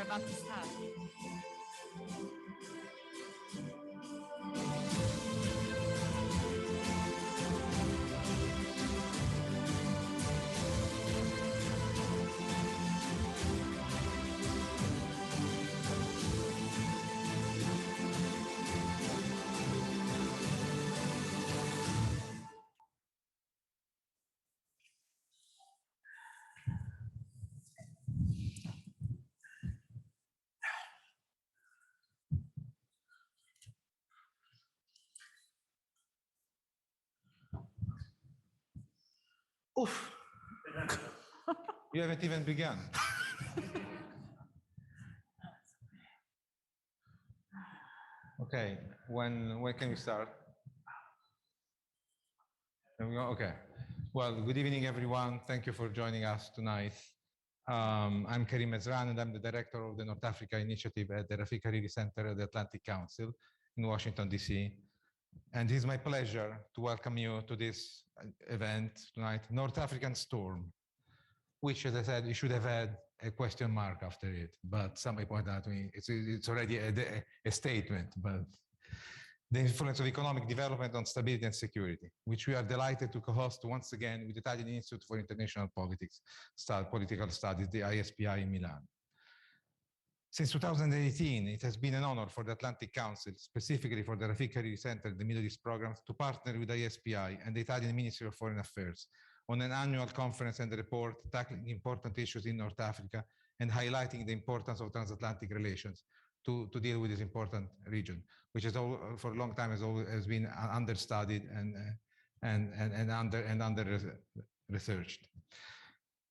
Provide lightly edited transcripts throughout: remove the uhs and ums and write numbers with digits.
about to start. Oof! You haven't even begun. Okay, when can we start? There we go. Okay. Well, good evening, everyone. Thank you for joining us tonight. I'm Karim Ezran, and I'm the director of the North Africa Initiative at the Rafik Hariri Center at the Atlantic Council in Washington, D.C. And it's my pleasure to welcome you to this event tonight, North African Storm, which, as I said, you should have had a question mark after it. But somebody pointed out to me, it's already a statement, but the influence of economic development on stability and security, which we are delighted to co-host once again with the Italian Institute for International Political Studies, the ISPI in Milan. Since 2018, it has been an honor for the Atlantic Council, specifically for the Rafik Hariri Center, the Middle East programs, to partner with ISPI and the Italian Ministry of Foreign Affairs on an annual conference and report tackling important issues in North Africa and highlighting the importance of transatlantic relations to deal with this important region, which has for a long time has been understudied and under researched.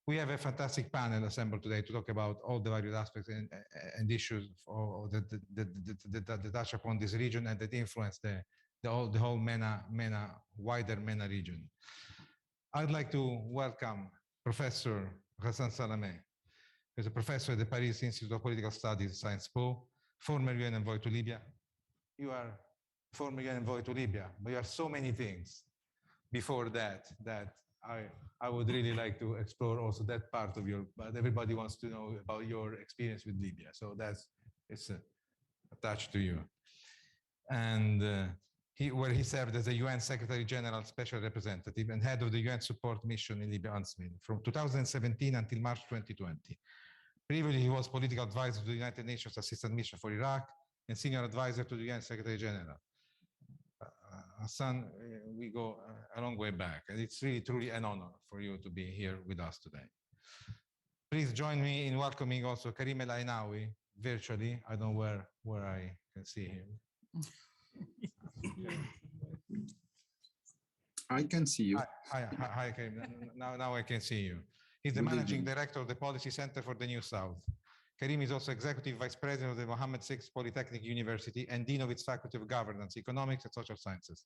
We have a fantastic panel assembled today to talk about all the various aspects and issues that touch upon this region and that influence the whole wider MENA region. I'd like to welcome Professor Ghassan Salameh, who's a professor at the Paris Institute of Political Studies, Sciences Po, former UN envoy to Libya. You are former UN envoy to Libya, but you are so many things before that I would really like to explore also that part of but everybody wants to know about your experience with Libya. So it's attached to you. And where he served as a UN Secretary General Special Representative and head of the UN Support Mission in Libya, UNSMIL, from 2017 until March 2020. Previously, he was political advisor to the United Nations Assistant Mission for Iraq and senior advisor to the UN Secretary General. Hassan, we go a long way back, and it's really truly an honor for you to be here with us today. Please join me in welcoming also Karim El Ainawi virtually. I don't know where I can see him. I can see you. Hi, Karim. Now I can see you. He's the managing director of the Policy Center for the New South. Karim is also executive vice president of the Mohammed VI Polytechnic University and dean of its faculty of governance, economics, and social sciences.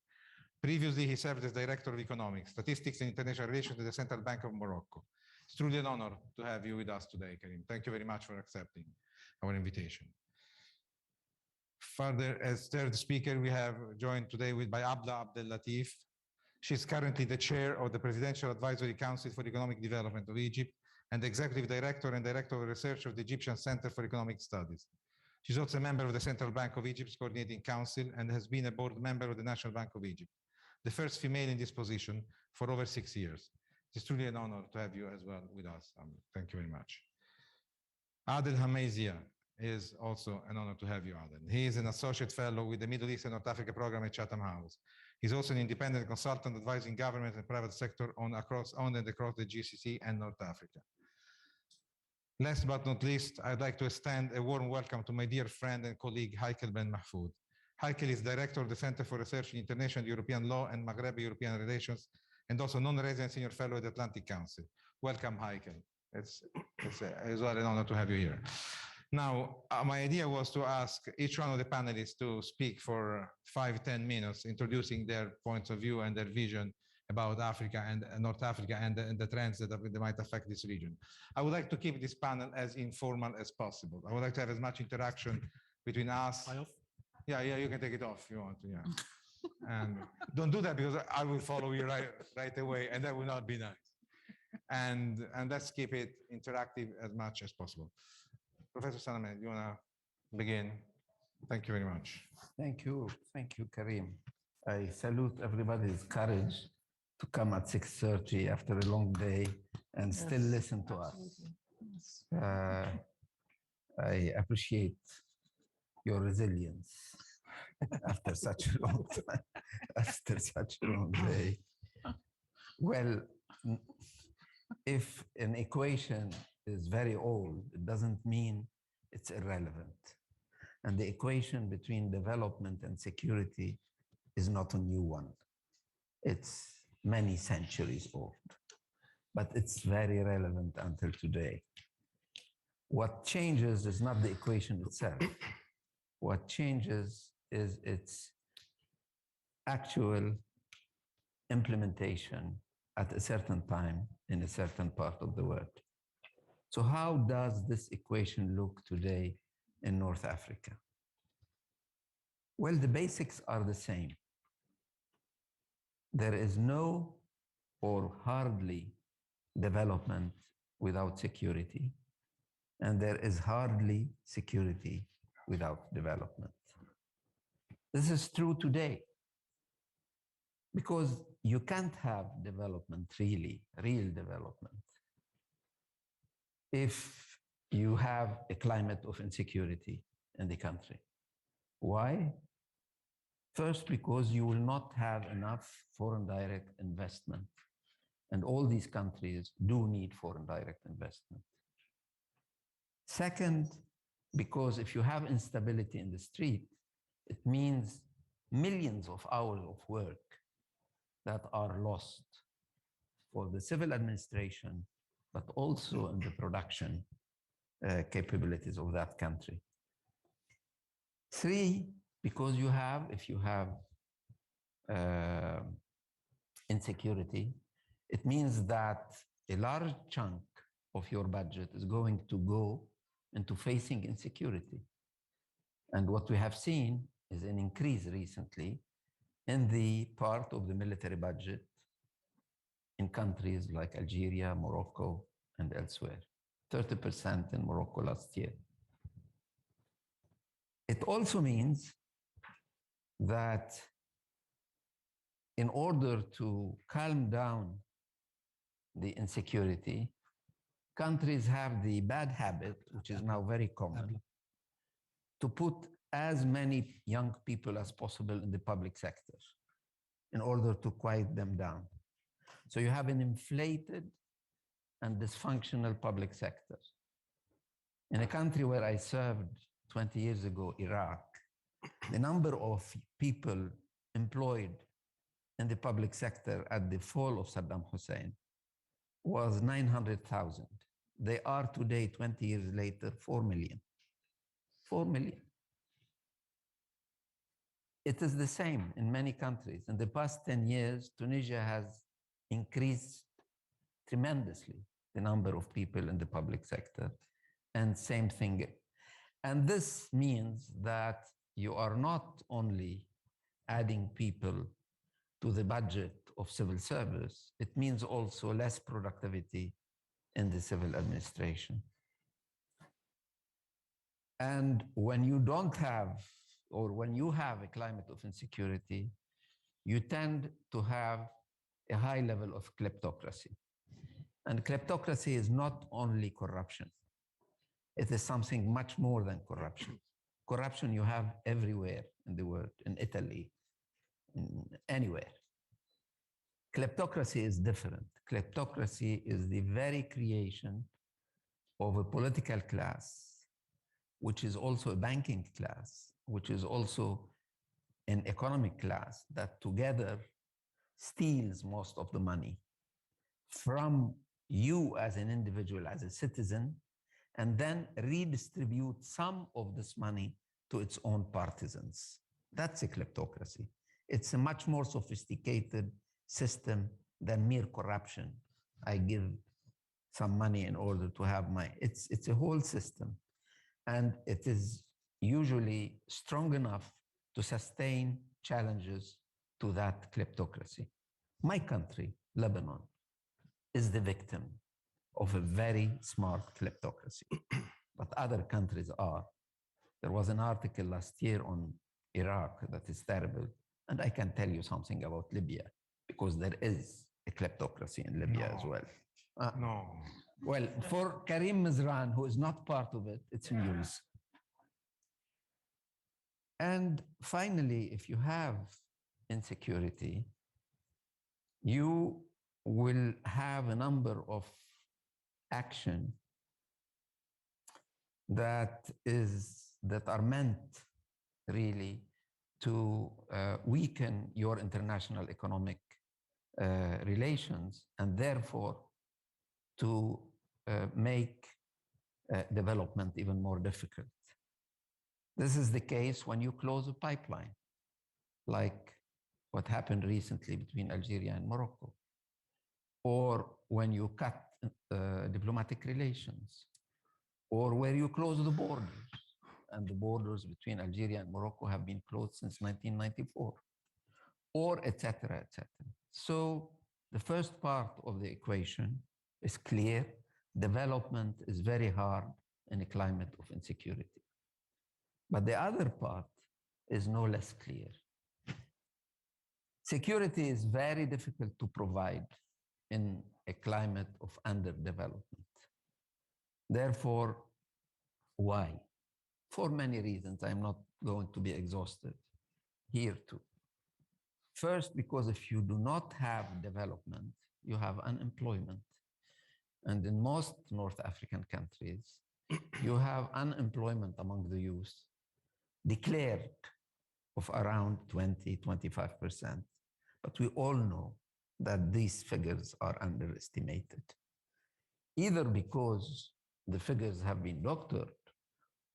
Previously, he served as director of economics, statistics, and international relations at the Central Bank of Morocco. It's truly an honor to have you with us today, Karim. Thank you very much for accepting our invitation. Further, as third speaker, we have joined today by Abla Abdel Latif. She's currently the chair of the Presidential Advisory Council for Economic Development of Egypt and the executive director and director of research of the Egyptian Center for Economic Studies. She's also a member of the Central Bank of Egypt's Coordinating Council and has been a board member of the National Bank of Egypt, the first female in this position for over 6 years. It's truly an honor to have you as well with us. Thank you very much. Adel Hamazia is also an honor to have you, Adel. He is an associate fellow with the Middle East and North Africa program at Chatham House. He's also an independent consultant advising government and private sector on and across the GCC and North Africa. Last but not least, I'd like to extend a warm welcome to my dear friend and colleague, Heikel Ben Mahfoud. Heikel is director of the Center for Research in International European Law and Maghreb European Relations, and also non-resident senior fellow at the Atlantic Council. Welcome, Heikel. It's as well an honor to have you here. Now, my idea was to ask each one of the panelists to speak for 5-10 minutes, introducing their points of view and their vision about Africa and North Africa and the trends that might affect this region. I would like to keep this panel as informal as possible. I would like to have as much interaction between us. Yeah, you can take it off if you want to, yeah. And don't do that because I will follow you right away, and that will not be nice. And let's keep it interactive as much as possible. Professor Salaman, you want to begin? Thank you very much. Thank you, Karim. I salute everybody's courage to come at 6:30 after a long day and still listen to us. I appreciate your resilience after such a long time, after such a long day. Well, if an equation is very old, it doesn't mean it's irrelevant. And the equation between development and security is not a new one. It's many centuries old, but it's very relevant until today. What changes is not the equation itself. What changes is its actual implementation at a certain time in a certain part of the world. So how does this equation look today in North Africa? Well, the basics are the same. There is no or hardly development without security, and there is hardly security without development. This is true today because you can't have development really, real development, if you have a climate of insecurity in the country. Why? First, because you will not have enough foreign direct investment. And all these countries do need foreign direct investment. Second, because if you have instability in the street, it means millions of hours of work that are lost for the civil administration, but also in the production capabilities of that country. Three, because if you have insecurity, it means that a large chunk of your budget is going to go into facing insecurity. And what we have seen is an increase recently in the part of the military budget in countries like Algeria, Morocco, and elsewhere. 30% in Morocco last year. It also means that in order to calm down the insecurity, countries have the bad habit, which is now very common, to put as many young people as possible in the public sector in order to quiet them down. So you have an inflated and dysfunctional public sector. In a country where I served 20 years ago, Iraq, the number of people employed in the public sector at the fall of Saddam Hussein was 900,000. They are today, 20 years later, 4 million. 4 million. It is the same in many countries. In the past 10 years, Tunisia has increased tremendously the number of people in the public sector, and same thing. And this means that you are not only adding people to the budget of civil service, it means also less productivity in the civil administration. And when you don't have, or when you have a climate of insecurity, you tend to have a high level of kleptocracy. And kleptocracy is not only corruption. It is something much more than corruption. Corruption you have everywhere in the world, in Italy, anywhere. Kleptocracy is different. Kleptocracy is the very creation of a political class, which is also a banking class, which is also an economic class that together steals most of the money from you as an individual, as a citizen, and then redistribute some of this money to its own partisans. That's a kleptocracy. It's a much more sophisticated system than mere corruption. I give some money in order to have my, it's a whole system. And it is usually strong enough to sustain challenges to that kleptocracy. My country, Lebanon, is the victim of a very smart kleptocracy. but other countries are. There was an article last year on Iraq that is terrible. And I can tell you something about Libya, because there is a kleptocracy in Libya as well. No. Well, for Karim Mizran, who is not part of it, it's news. And finally, if you have insecurity, you will have a number of action that are meant really to weaken your international economic relations, and therefore to make development even more difficult. This is the case when you close a pipeline, like what happened recently between Algeria and Morocco, or when you cut diplomatic relations, or where you close the borders, and the borders between Algeria and Morocco have been closed since 1994, or et cetera, et cetera. So the first part of the equation is clear. Development is very hard in a climate of insecurity. But the other part is no less clear. Security is very difficult to provide in a climate of underdevelopment. Therefore, why? For many reasons. I'm not going to be exhausted here too. First, because if you do not have development, you have unemployment. And in most North African countries, you have unemployment among the youth declared of around 20–25%. But we all know that these figures are underestimated, either because the figures have been doctored,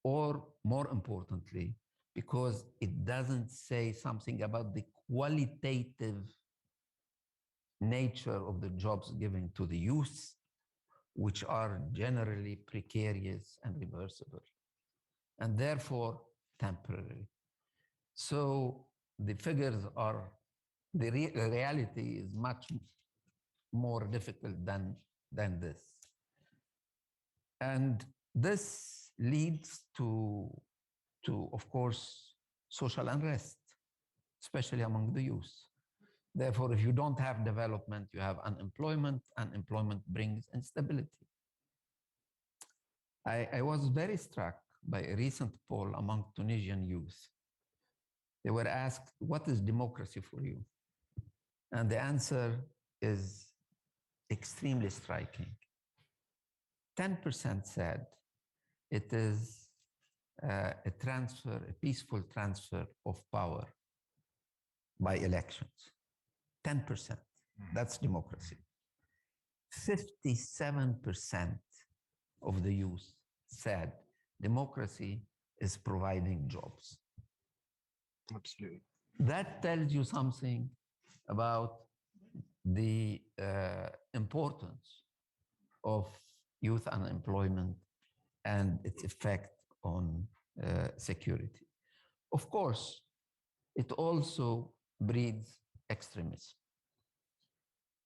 or more importantly, because it doesn't say something about the qualitative nature of the jobs given to the youth, which are generally precarious and reversible, and therefore temporary. So the figures are, the reality is much more difficult than this. And this leads to, of course, social unrest, especially among the youth. Therefore, if you don't have development, you have unemployment. Unemployment brings instability. I was very struck by a recent poll among Tunisian youth. They were asked, what is democracy for you? And the answer is extremely striking. 10% said it is a peaceful transfer of power by elections. 10%, that's democracy. 57% of the youth said democracy is providing jobs. Absolutely. That tells you something about the importance of youth unemployment and its effect on security. Of course, it also breeds extremism.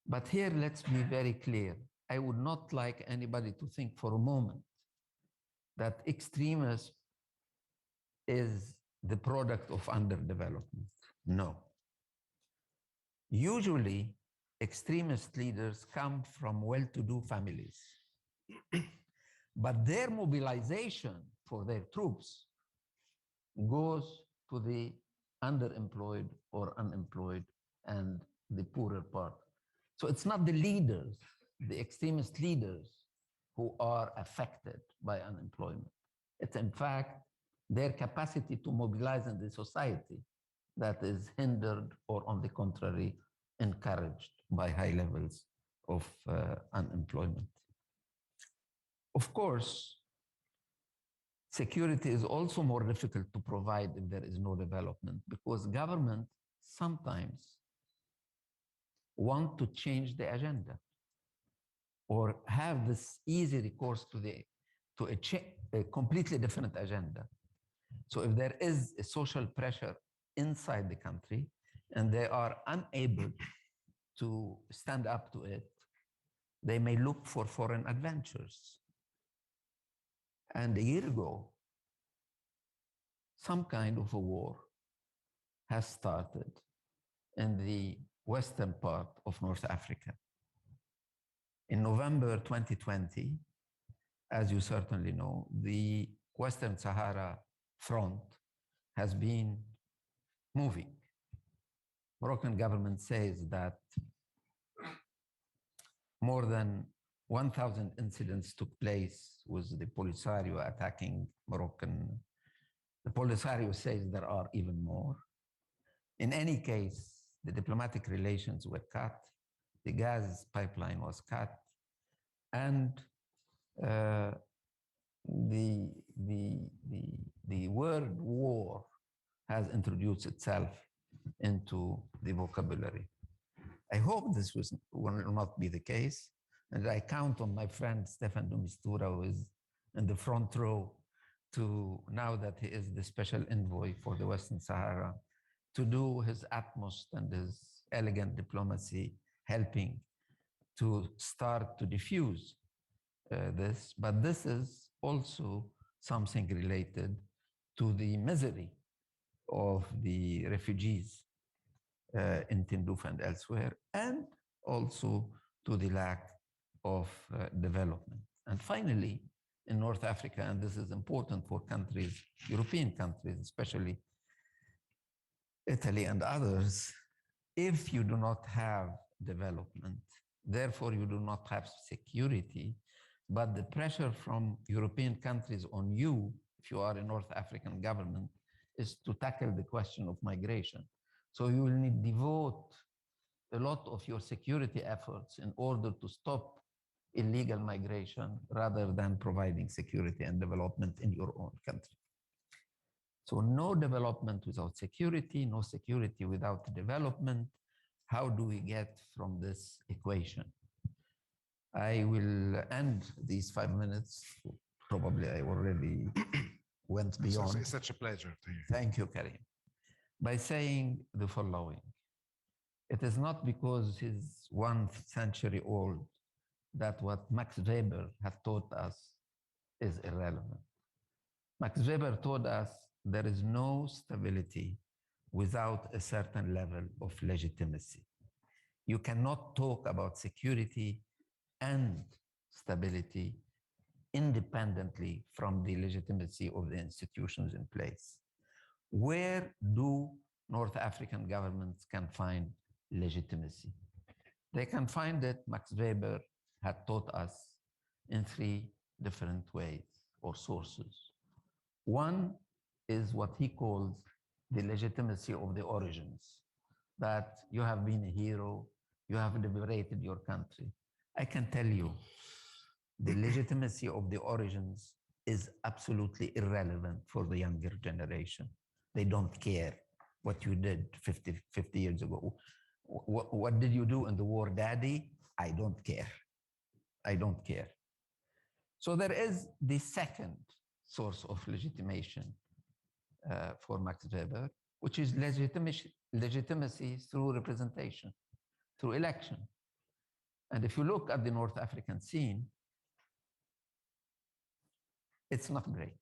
But here, let's be very clear. I would not like anybody to think for a moment that extremism is the product of underdevelopment. No. Usually, extremist leaders come from well-to-do families, but their mobilization for their troops goes to the underemployed or unemployed and the poorer part. So it's not the leaders, the extremist leaders, who are affected by unemployment. It's in fact their capacity to mobilize in the society that is hindered, or on the contrary, encouraged by high levels of unemployment. Of course, security is also more difficult to provide if there is no development, because government sometimes want to change the agenda or have this easy recourse to a completely different agenda. So if there is a social pressure inside the country and they are unable to stand up to it, they may look for foreign adventures. And a year ago, some kind of a war has started in the western part of North Africa. In November 2020, as you certainly know, the Western Sahara front has been moving. Moroccan government says that more than 1,000 incidents took place with the Polisario attacking Moroccan. The Polisario says there are even more. In any case, the diplomatic relations were cut, the gas pipeline was cut, and the word war has introduced itself into the vocabulary. I hope this will not be the case, and I count on my friend Stefan de Mistura, who is in the front row, to, now that he is the special envoy for the Western Sahara, to do his utmost and his elegant diplomacy, helping to start to diffuse this. But this is also something related to the misery of the refugees in Tindouf and elsewhere, and also to the lack of development. And finally, in North Africa, and this is important for countries, European countries, especially Italy and others, if you do not have development, therefore you do not have security, but the pressure from European countries on you, if you are a North African government, is to tackle the question of migration. So you will need to devote a lot of your security efforts in order to stop illegal migration rather than providing security and development in your own country. So no development without security, no security without development. How do we get from this equation? I will end these 5 minutes. Probably I already went beyond. It's such a pleasure to you. Thank you, Karim. By saying the following: it is not because he's 1 century old that what Max Weber had taught us is irrelevant. Max Weber taught us there is no stability without a certain level of legitimacy. You cannot talk about security and stability independently from the legitimacy of the institutions in place. Where do North African governments can find legitimacy? They can find it, Max Weber had taught us, in 3 different ways or sources. One is what he calls the legitimacy of the origins, that you have been a hero, you have liberated your country. I can tell you, the legitimacy of the origins is absolutely irrelevant for the younger generation. They don't care what you did 50 years ago. What did you do in the war, Daddy? I don't care. I don't care. So there is the second source of legitimation for Max Weber, which is legitimacy through representation, through election. And if you look at the North African scene, it's not great.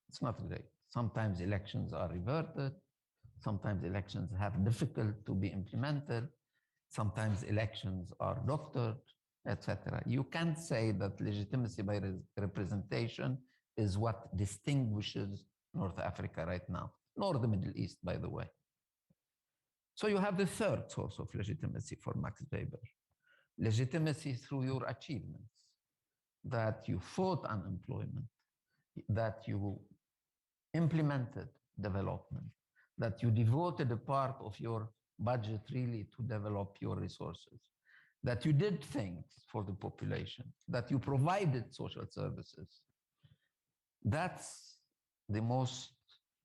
It's not great. Sometimes elections are reverted. Sometimes elections have difficult to be implemented. Sometimes elections are doctored, etc. You can't say that legitimacy by representation is what distinguishes North Africa right now, nor the Middle East, by the way. So you have the third source of legitimacy for Max Weber: legitimacy through your achievements, that you fought unemployment, that you implemented development, that you devoted a part of your budget really to develop your resources, that you did things for the population, that you provided social services. That's the most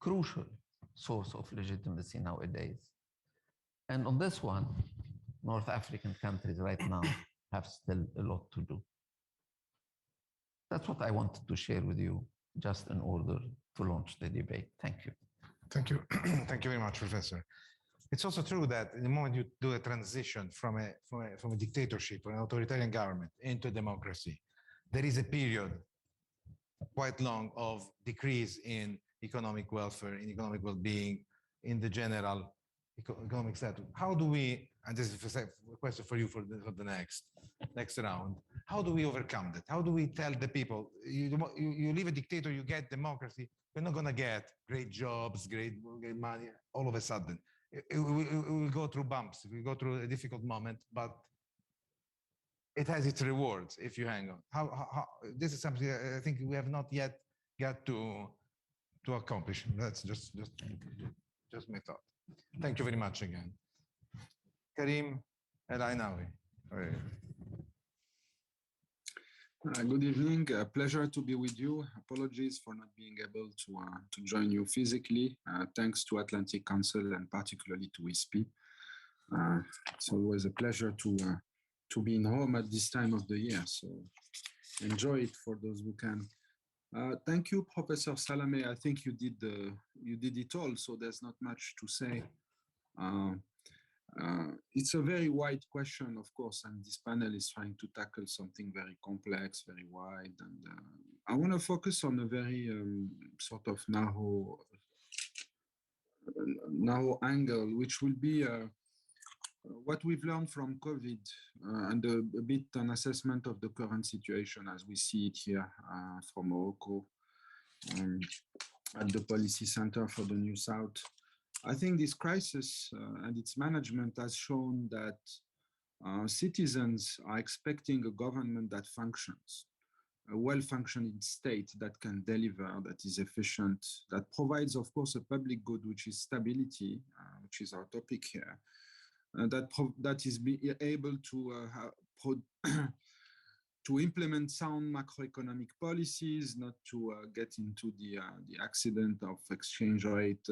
crucial source of legitimacy nowadays. And on this one, North African countries right now have still a lot to do. That's what I wanted to share with you, just in order to launch the debate. Thank you. Thank you. Thank you very much, Professor. It's also true that the moment you do a transition from a dictatorship or an authoritarian government into democracy, there is a period quite long of decrease in economic welfare, in economic well-being, in the general economic status. How do we, and this is a question for you for the next round, how do we overcome that? How do we tell the people, you leave a dictator, you get democracy, you're not going to get great jobs, great money all of a sudden. We will go through bumps, we go through a difficult moment, but it has its rewards if you hang on. How this is something I think we have not yet got to accomplish. That's just my thought. Thank you very much again. Karim El Ainawi. Good evening. A pleasure to be with you. Apologies for not being able to join you physically. Thanks to Atlantic Council and particularly to ISPI. It's always a pleasure to be in Rome at this time of the year. So enjoy it for those who can. Thank you, Professor Salameh. I think you did it all, so there's not much to say. It's a very wide question, of course, and this panel is trying to tackle something very complex, very wide. And I want to focus on a very sort of narrow angle, which will be what we've learned from COVID and a bit an assessment of the current situation as we see it here from Morocco at the Policy Center for the New South. I think this crisis and its management has shown that citizens are expecting a government that functions, a well-functioning state that can deliver, that is efficient, that provides, of course, a public good, which is stability, which is our topic here, that is able to to implement sound macroeconomic policies, not to get into the accident of exchange rate,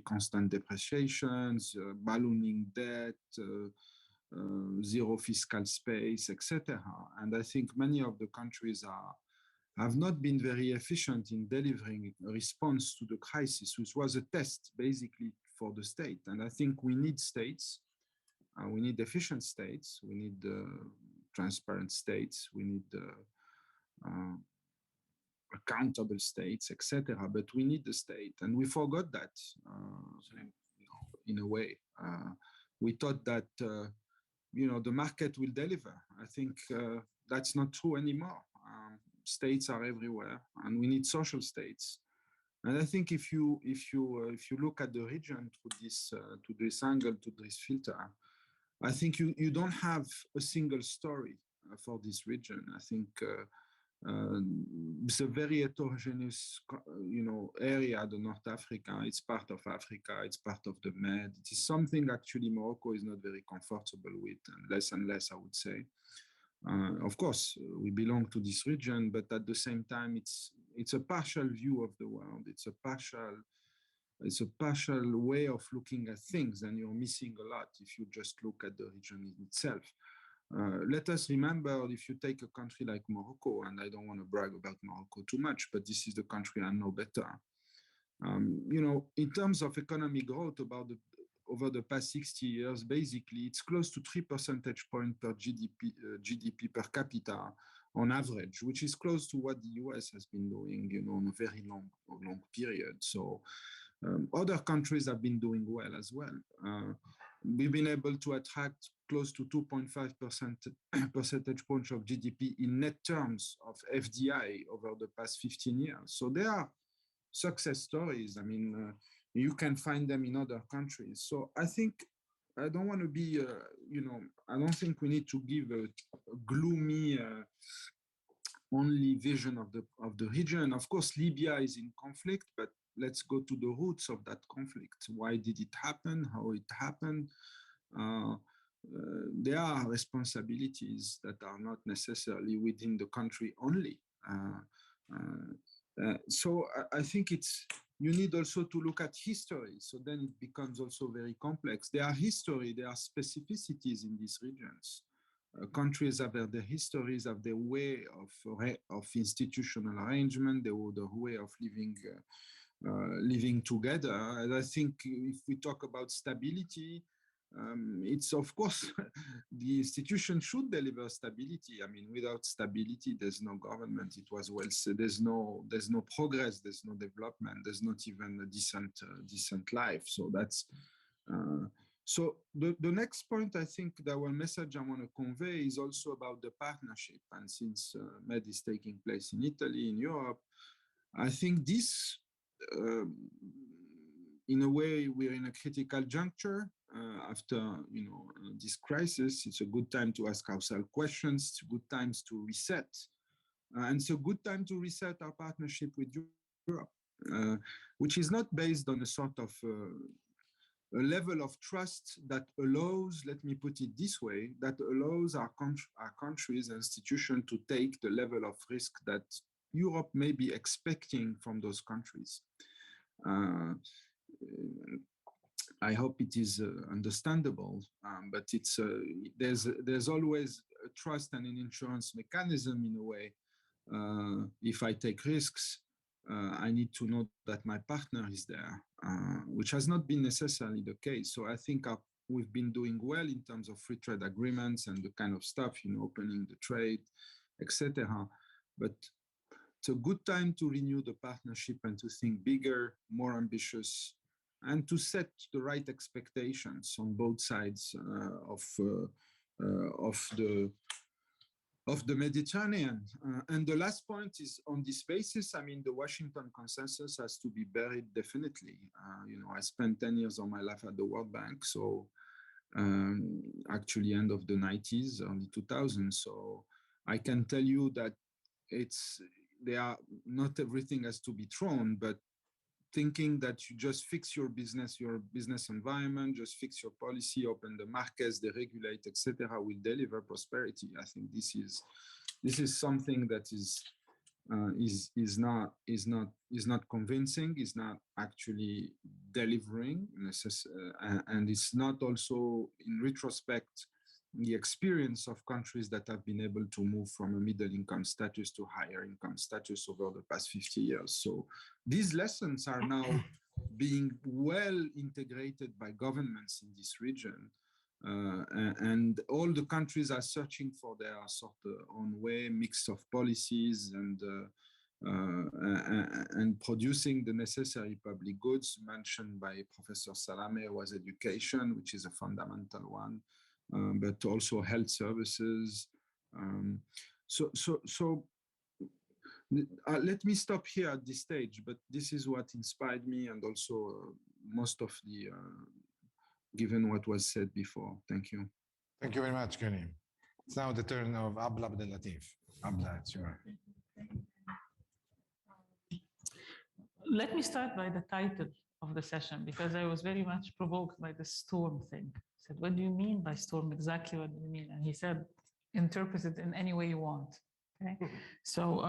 constant depreciations, ballooning debt, zero fiscal space, etc. And I think many of the countries have not been very efficient in delivering a response to the crisis, which was a test basically for the state. And I think we need states, we need efficient states, we need transparent states, we need accountable states, etc. But we need the state, and we forgot that in a way. We thought that the market will deliver. I think that's not true anymore. States are everywhere, and we need social states. And I think if you look at the region to this angle, to this filter, I think you don't have a single story for this region. I think it's a very heterogeneous, area, the North Africa. It's part of Africa. It's part of the Med. It is something actually Morocco is not very comfortable with, and less, I would say. Of course, we belong to this region, but at the same time, it's a partial view of the world. It's a partial way of looking at things, and you're missing a lot if you just look at the region itself. Let us remember, if you take a country like Morocco, and I don't want to brag about Morocco too much, but this is the country I know better. In terms of economic growth, over the past 60 years, basically, it's close to 3 percentage points per GDP per capita on average, which is close to what the US has been doing, on a very long period. So other countries have been doing well as well. We've been able to attract close to 2.5 percentage points of GDP in net terms of FDI over the past 15 years. So there are success stories. I mean, you can find them in other countries. So I think I don't want to be, I don't think we need to give a gloomy only vision of the region. Of course, Libya is in conflict, but let's go to the roots of that conflict. Why did it happen? How it happened? There are responsibilities that are not necessarily within the country only. So I think you need also to look at history. So then it becomes also very complex. There are specificities in these regions. Countries have their histories, have their way of institutional arrangement, their way of living together. And I think if we talk about stability, it's of course the institution should deliver stability. I mean, without stability, there's no government. It was well said. There's no progress. There's no development. There's not even a decent life. So that's so the next point. I think that one message I want to convey is also about the partnership. And since MED is taking place in Italy, in Europe, I think this, in a way, we're in a critical juncture after this crisis. It's a good time to ask ourselves questions. It's a good time to reset, and it's a good time to reset our partnership with Europe, which is not based on a sort of a level of trust that allows, let me put it this way, that allows our countries and institutions to take the level of risk that Europe may be expecting from those countries. I hope it is understandable, but it's there's always a trust and an insurance mechanism in a way. If I take risks, I need to know that my partner is there, which has not been necessarily the case. So I think we've been doing well in terms of free trade agreements and the kind of stuff, opening the trade, etc. But it's a good time to renew the partnership and to think bigger, more ambitious, and to set the right expectations on both sides of the Mediterranean. And the last point is on this basis. I mean, the Washington consensus has to be buried definitely. I spent 10 years of my life at the World Bank, so actually end of the 90s, early 2000s. So I can tell you that not everything has to be thrown, but thinking that you just fix your business environment, just fix your policy, open the markets, deregulate, etc., will deliver prosperity. I think this is something that is not convincing, is not actually delivering, and it's not also, in retrospect, the experience of countries that have been able to move from a middle income status to higher income status over the past 50 years. So these lessons are now being well integrated by governments in this region. And all the countries are searching for their sort of own way, mix of policies and producing the necessary public goods. Mentioned by Professor Salame was education, which is a fundamental one. But also health services. Let me stop here at this stage, but this is what inspired me, and also most of the, given what was said before. Thank you. Thank you very much, Karim. It's now the turn of Abla Abdel Latif. Abla, it's yours. Let me start by the title of the session, because I was very much provoked by the storm thing. I said, what do you mean by storm? Exactly what do you mean? And he said, interpret it in any way you want. Okay. So,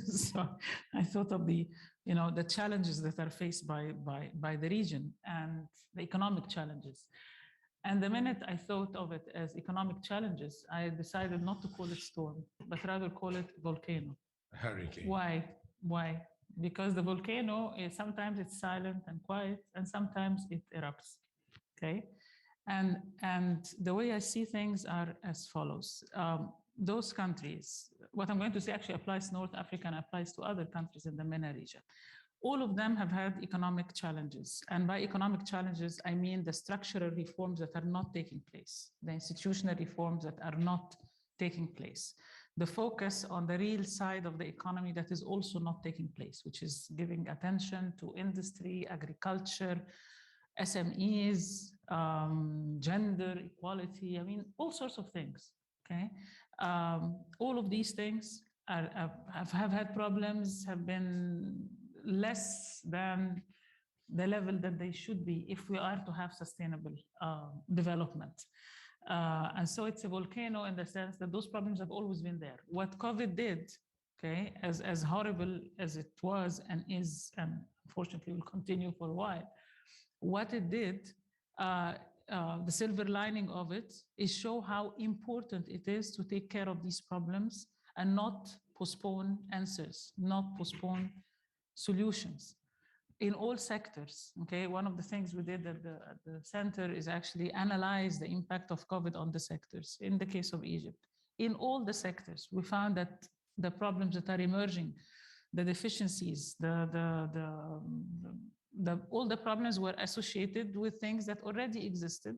so I thought of the challenges that are faced by the region and the economic challenges. And the minute I thought of it as economic challenges, I decided not to call it storm, but rather call it volcano. Hurricane. Why? Because the volcano is sometimes it's silent and quiet, and sometimes it erupts. Okay, and the way I see things are as follows. Those countries, what I'm going to say actually applies to North Africa and applies to other countries in the MENA region. All of them have had economic challenges, and by economic challenges I mean the structural reforms that are not taking place, the institutional reforms that are not taking place, the focus on the real side of the economy that is also not taking place, which is giving attention to industry, agriculture, SMEs, gender equality, I mean, all sorts of things, okay? All of these things have had problems, have been less than the level that they should be if we are to have sustainable development. And so it's a volcano in the sense that those problems have always been there. What COVID did, okay, as horrible as it was and is, and unfortunately will continue for a while, what it did, the silver lining of it is show how important it is to take care of these problems and not postpone answers, not postpone solutions. in all sectors. Okay, one of the things we did at the center is actually analyze the impact of COVID on the sectors. In the case of Egypt, in all the sectors, we found that the problems that are emerging, the deficiencies, all the problems were associated with things that already existed,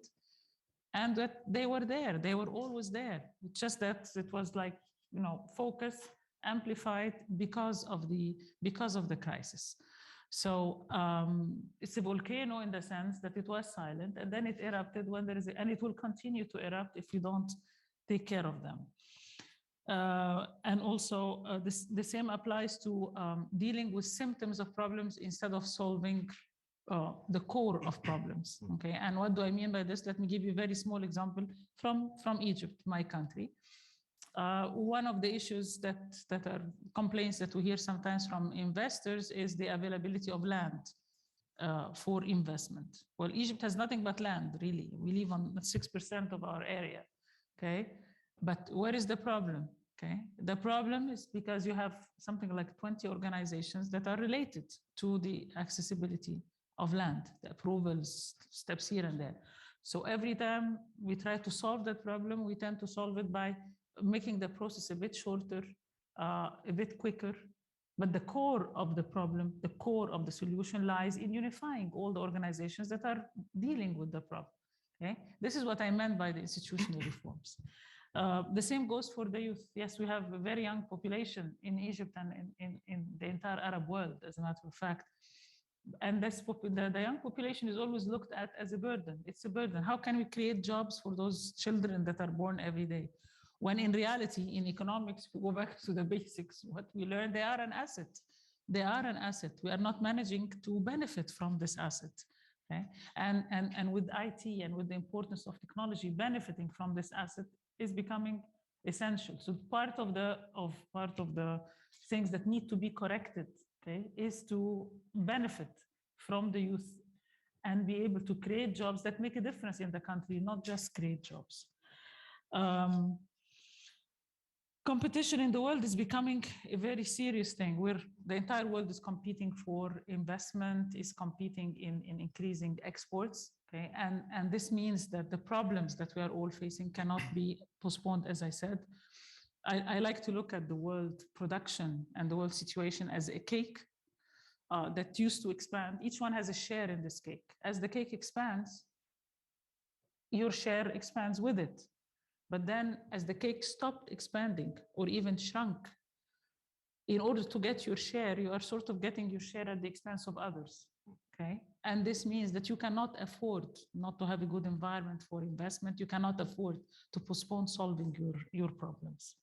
and that they were there. They were always there. It's just that it was like, you know, focused, amplified because of the crisis. So it's a volcano in the sense that it was silent, and then it erupted when there is, and it will continue to erupt if you don't take care of them. And also the same applies to dealing with symptoms of problems instead of solving the core of problems. Okay, and what do I mean by this? Let me give you a very small example from Egypt, my country. One of the issues that are complaints that we hear sometimes from investors is the availability of land for investment. Well, Egypt has nothing but land, really. We live on 6% of our area, okay? But where is the problem, okay? The problem is because you have something like 20 organizations that are related to the accessibility of land, the approvals, steps here and there. So every time we try to solve that problem, we tend to solve it by making the process a bit shorter, a bit quicker. But the core of the problem, the core of the solution lies in unifying all the organizations that are dealing with the problem. Okay? This is what I meant by the institutional reforms. The same goes for the youth. Yes, we have a very young population in Egypt and in the entire Arab world, as a matter of fact. And the young population is always looked at as a burden. It's a burden. How can we create jobs for those children that are born every day? When in reality, in economics, we go back to the basics, what we learned, they are an asset. They are an asset. We are not managing to benefit from this asset. Okay? And with IT and with the importance of technology, benefiting from this asset is becoming essential. So part of the things that need to be corrected, okay, is to benefit from the youth and be able to create jobs that make a difference in the country, not just create jobs. Competition in the world is becoming a very serious thing, where the entire world is competing for investment, is competing in increasing exports. Okay? And this means that the problems that we are all facing cannot be postponed, as I said. I like to look at the world production and the world situation as a cake that used to expand. Each one has a share in this cake. As the cake expands, your share expands with it. But then as the cake stopped expanding or even shrunk, in order to get your share, you are sort of getting your share at the expense of others, okay? And this means that you cannot afford not to have a good environment for investment. You cannot afford to postpone solving your problems.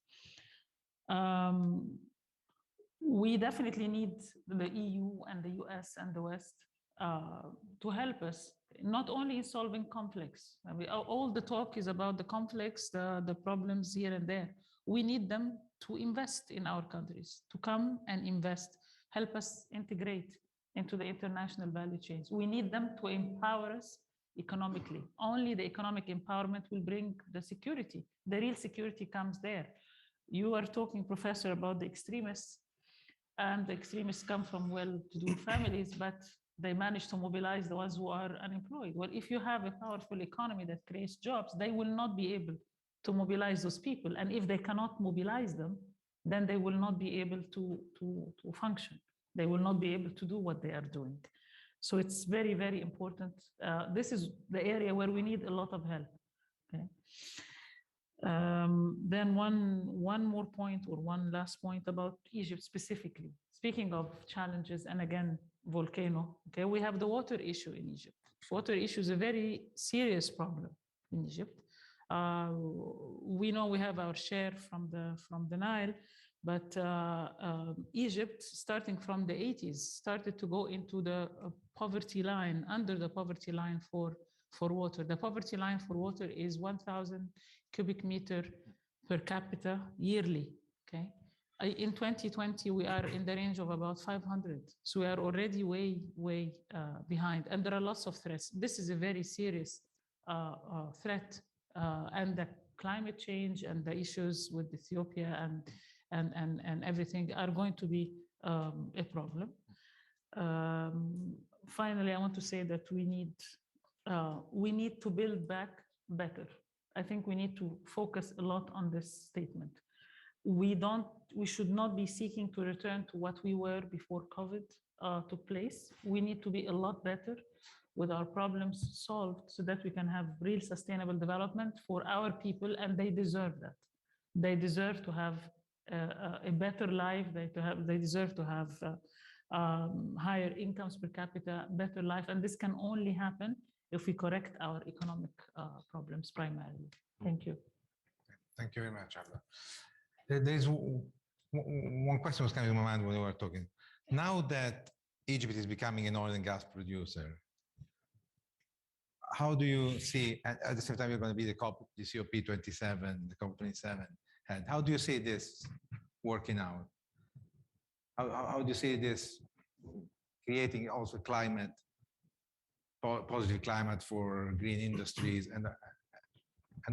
We definitely need the EU and the US and the West to help us, not only in solving conflicts. All the talk is about the conflicts, the problems here and there. We need them to invest in our countries, to come and invest, help us integrate into the international value chains. We need them to empower us economically. Only the economic empowerment will bring the security. The real security comes there. You are talking, Professor, about the extremists, and the extremists come from well-to-do families, but they manage to mobilize the ones who are unemployed. Well, if you have a powerful economy that creates jobs, they will not be able to mobilize those people. And if they cannot mobilize them, then they will not be able to function. They will not be able to do what they are doing. So it's very, very important. This is the area where we need a lot of help. Okay. Then one more point, or one last point about Egypt specifically. Speaking of challenges, and again, volcano, okay, we have the water issue in Egypt. Water issue is a very serious problem in Egypt. We know we have our share from the Nile, but Egypt, starting from the 80s, started to go into the poverty line, under the poverty line for water. The poverty line for water is 1,000 cubic meter per capita yearly, okay? In 2020, we are in the range of about 500. So we are already way behind. And there are lots of threats. This is a very serious threat. And the climate change and the issues with Ethiopia and everything are going to be a problem. Finally, I want to say that we need to build back better. I think we need to focus a lot on this statement. We should not be seeking to return to what we were before COVID took place. We need to be a lot better with our problems solved so that we can have real sustainable development for our people, and they deserve that. They deserve to have a better life. They deserve to have higher incomes per capita, better life, and this can only happen if we correct our economic problems primarily. Thank you. Thank you very much, Abba. There's one question was coming to my mind when we were talking. Now that Egypt is becoming an oil and gas producer, how do you see, at the same time you're going to be the COP27, the COP27 head, how do you see this working out? How do you see this creating also positive climate for green industries and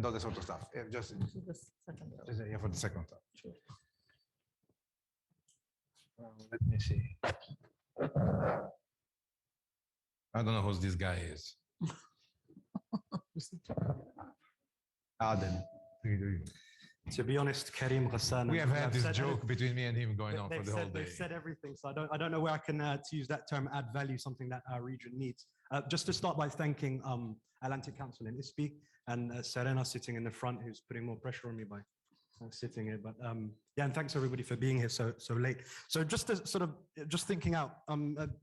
all that sort of stuff? Just The second row. yeah, for the second time. Sure. Let me see. I don't know who this guy is. Adel. To be honest, Karim Ghassan. We have had this joke between me and him going on for the whole day. They've said everything, so I don't know where I can to use that term, add value, something that our region needs. Just to start by thanking Atlantic Council in ISPI and Serena sitting in the front, who's putting more pressure on me by sitting here. But yeah, and thanks everybody for being here so late. So just to sort of just thinking out,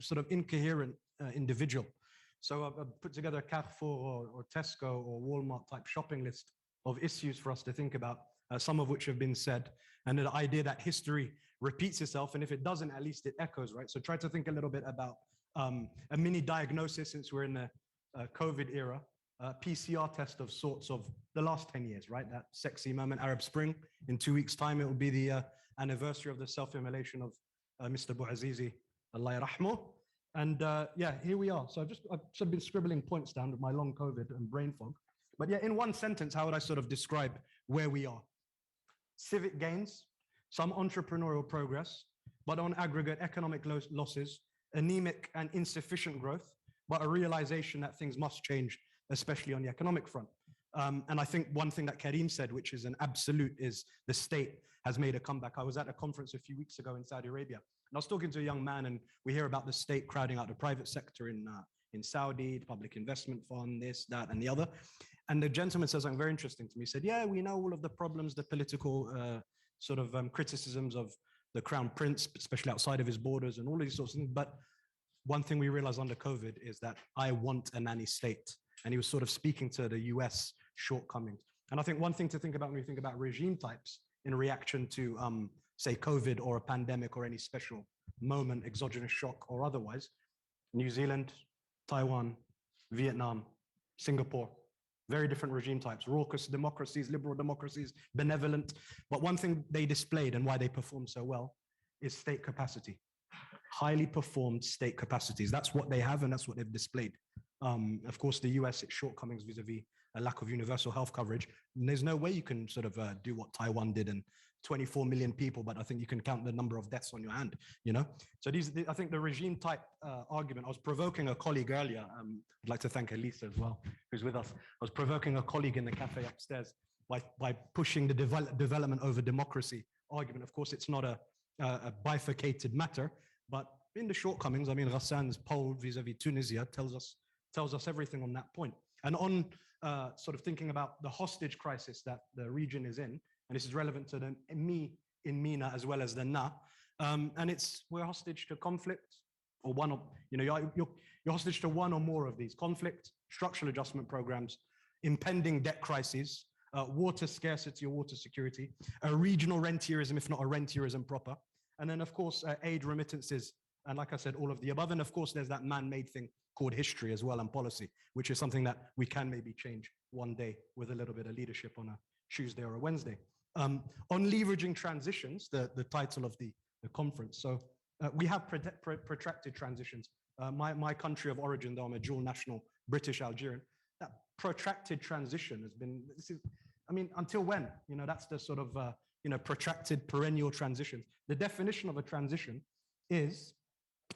sort of incoherent individual. So I've put together a Carrefour or Tesco or Walmart type shopping list of issues for us to think about, some of which have been said, and the idea that history repeats itself, and if it doesn't, at least it echoes, right? So try to think a little bit about a mini diagnosis, since we're in the COVID era, PCR test of sorts of the last 10 years, right? That sexy moment, Arab Spring. In 2 weeks' time, it will be the anniversary of the self-immolation of Mr. Bouazizi, Allah yarahmuh. And yeah, here we are. So I've just been scribbling points down with my long COVID and brain fog. But yeah, in one sentence, how would I sort of describe where we are? Civic gains, some entrepreneurial progress, but on aggregate economic losses, anemic and insufficient growth, but a realization that things must change, especially on the economic front. And I think one thing that Karim said, which is an absolute, is the state has made a comeback. I was at a conference a few weeks ago in Saudi Arabia, and I was talking to a young man, and we hear about the state crowding out the private sector in Saudi, the public investment fund, this, that, and the other. And the gentleman says something very interesting to me. He said, yeah, we know all of the problems, the political sort of criticisms of the crown prince, especially outside of his borders and all these sorts of things. But one thing we realized under COVID is that I want a nanny state. And he was sort of speaking to the US shortcomings. And I think one thing to think about when we think about regime types in reaction to, say, COVID or a pandemic or any special moment, exogenous shock or otherwise, New Zealand, Taiwan, Vietnam, Singapore, very different regime types, raucous democracies, liberal democracies, benevolent. But one thing they displayed and why they perform so well is state capacity. Highly performed state capacities. That's what they have and that's what they've displayed. Of course, the US, its shortcomings vis-a-vis a lack of universal health coverage. And there's no way you can sort of do what Taiwan did and 24 million people, but I think you can count the number of deaths on your hand, you know? So I think the regime type argument, I was provoking a colleague earlier. I'd like to thank Elisa as well, who's with us. I was provoking a colleague in the cafe upstairs by pushing the development over democracy argument. Of course, it's not a bifurcated matter, but in the shortcomings, I mean, Ghassan's poll vis-a-vis Tunisia tells us everything on that point. And on sort of thinking about the hostage crisis that the region is in, and this is relevant to the me in MENA as well as the Na, and we're hostage to conflict, or one of, you know, you're hostage to one or more of these: conflict, structural adjustment programs, impending debt crises, water scarcity or water security, a regional rentierism, if not a rentierism proper, and then of course aid remittances, and like I said, all of the above. And of course, there's that man-made thing called history as well and policy, which is something that we can maybe change one day with a little bit of leadership on a Tuesday or a Wednesday. On leveraging transitions, the title of the conference. So we have protracted transitions. My country of origin, though I'm a dual national British Algerian, that protracted transition has been, I mean, until when? You know, that's the sort of, you know, protracted perennial transitions. The definition of a transition is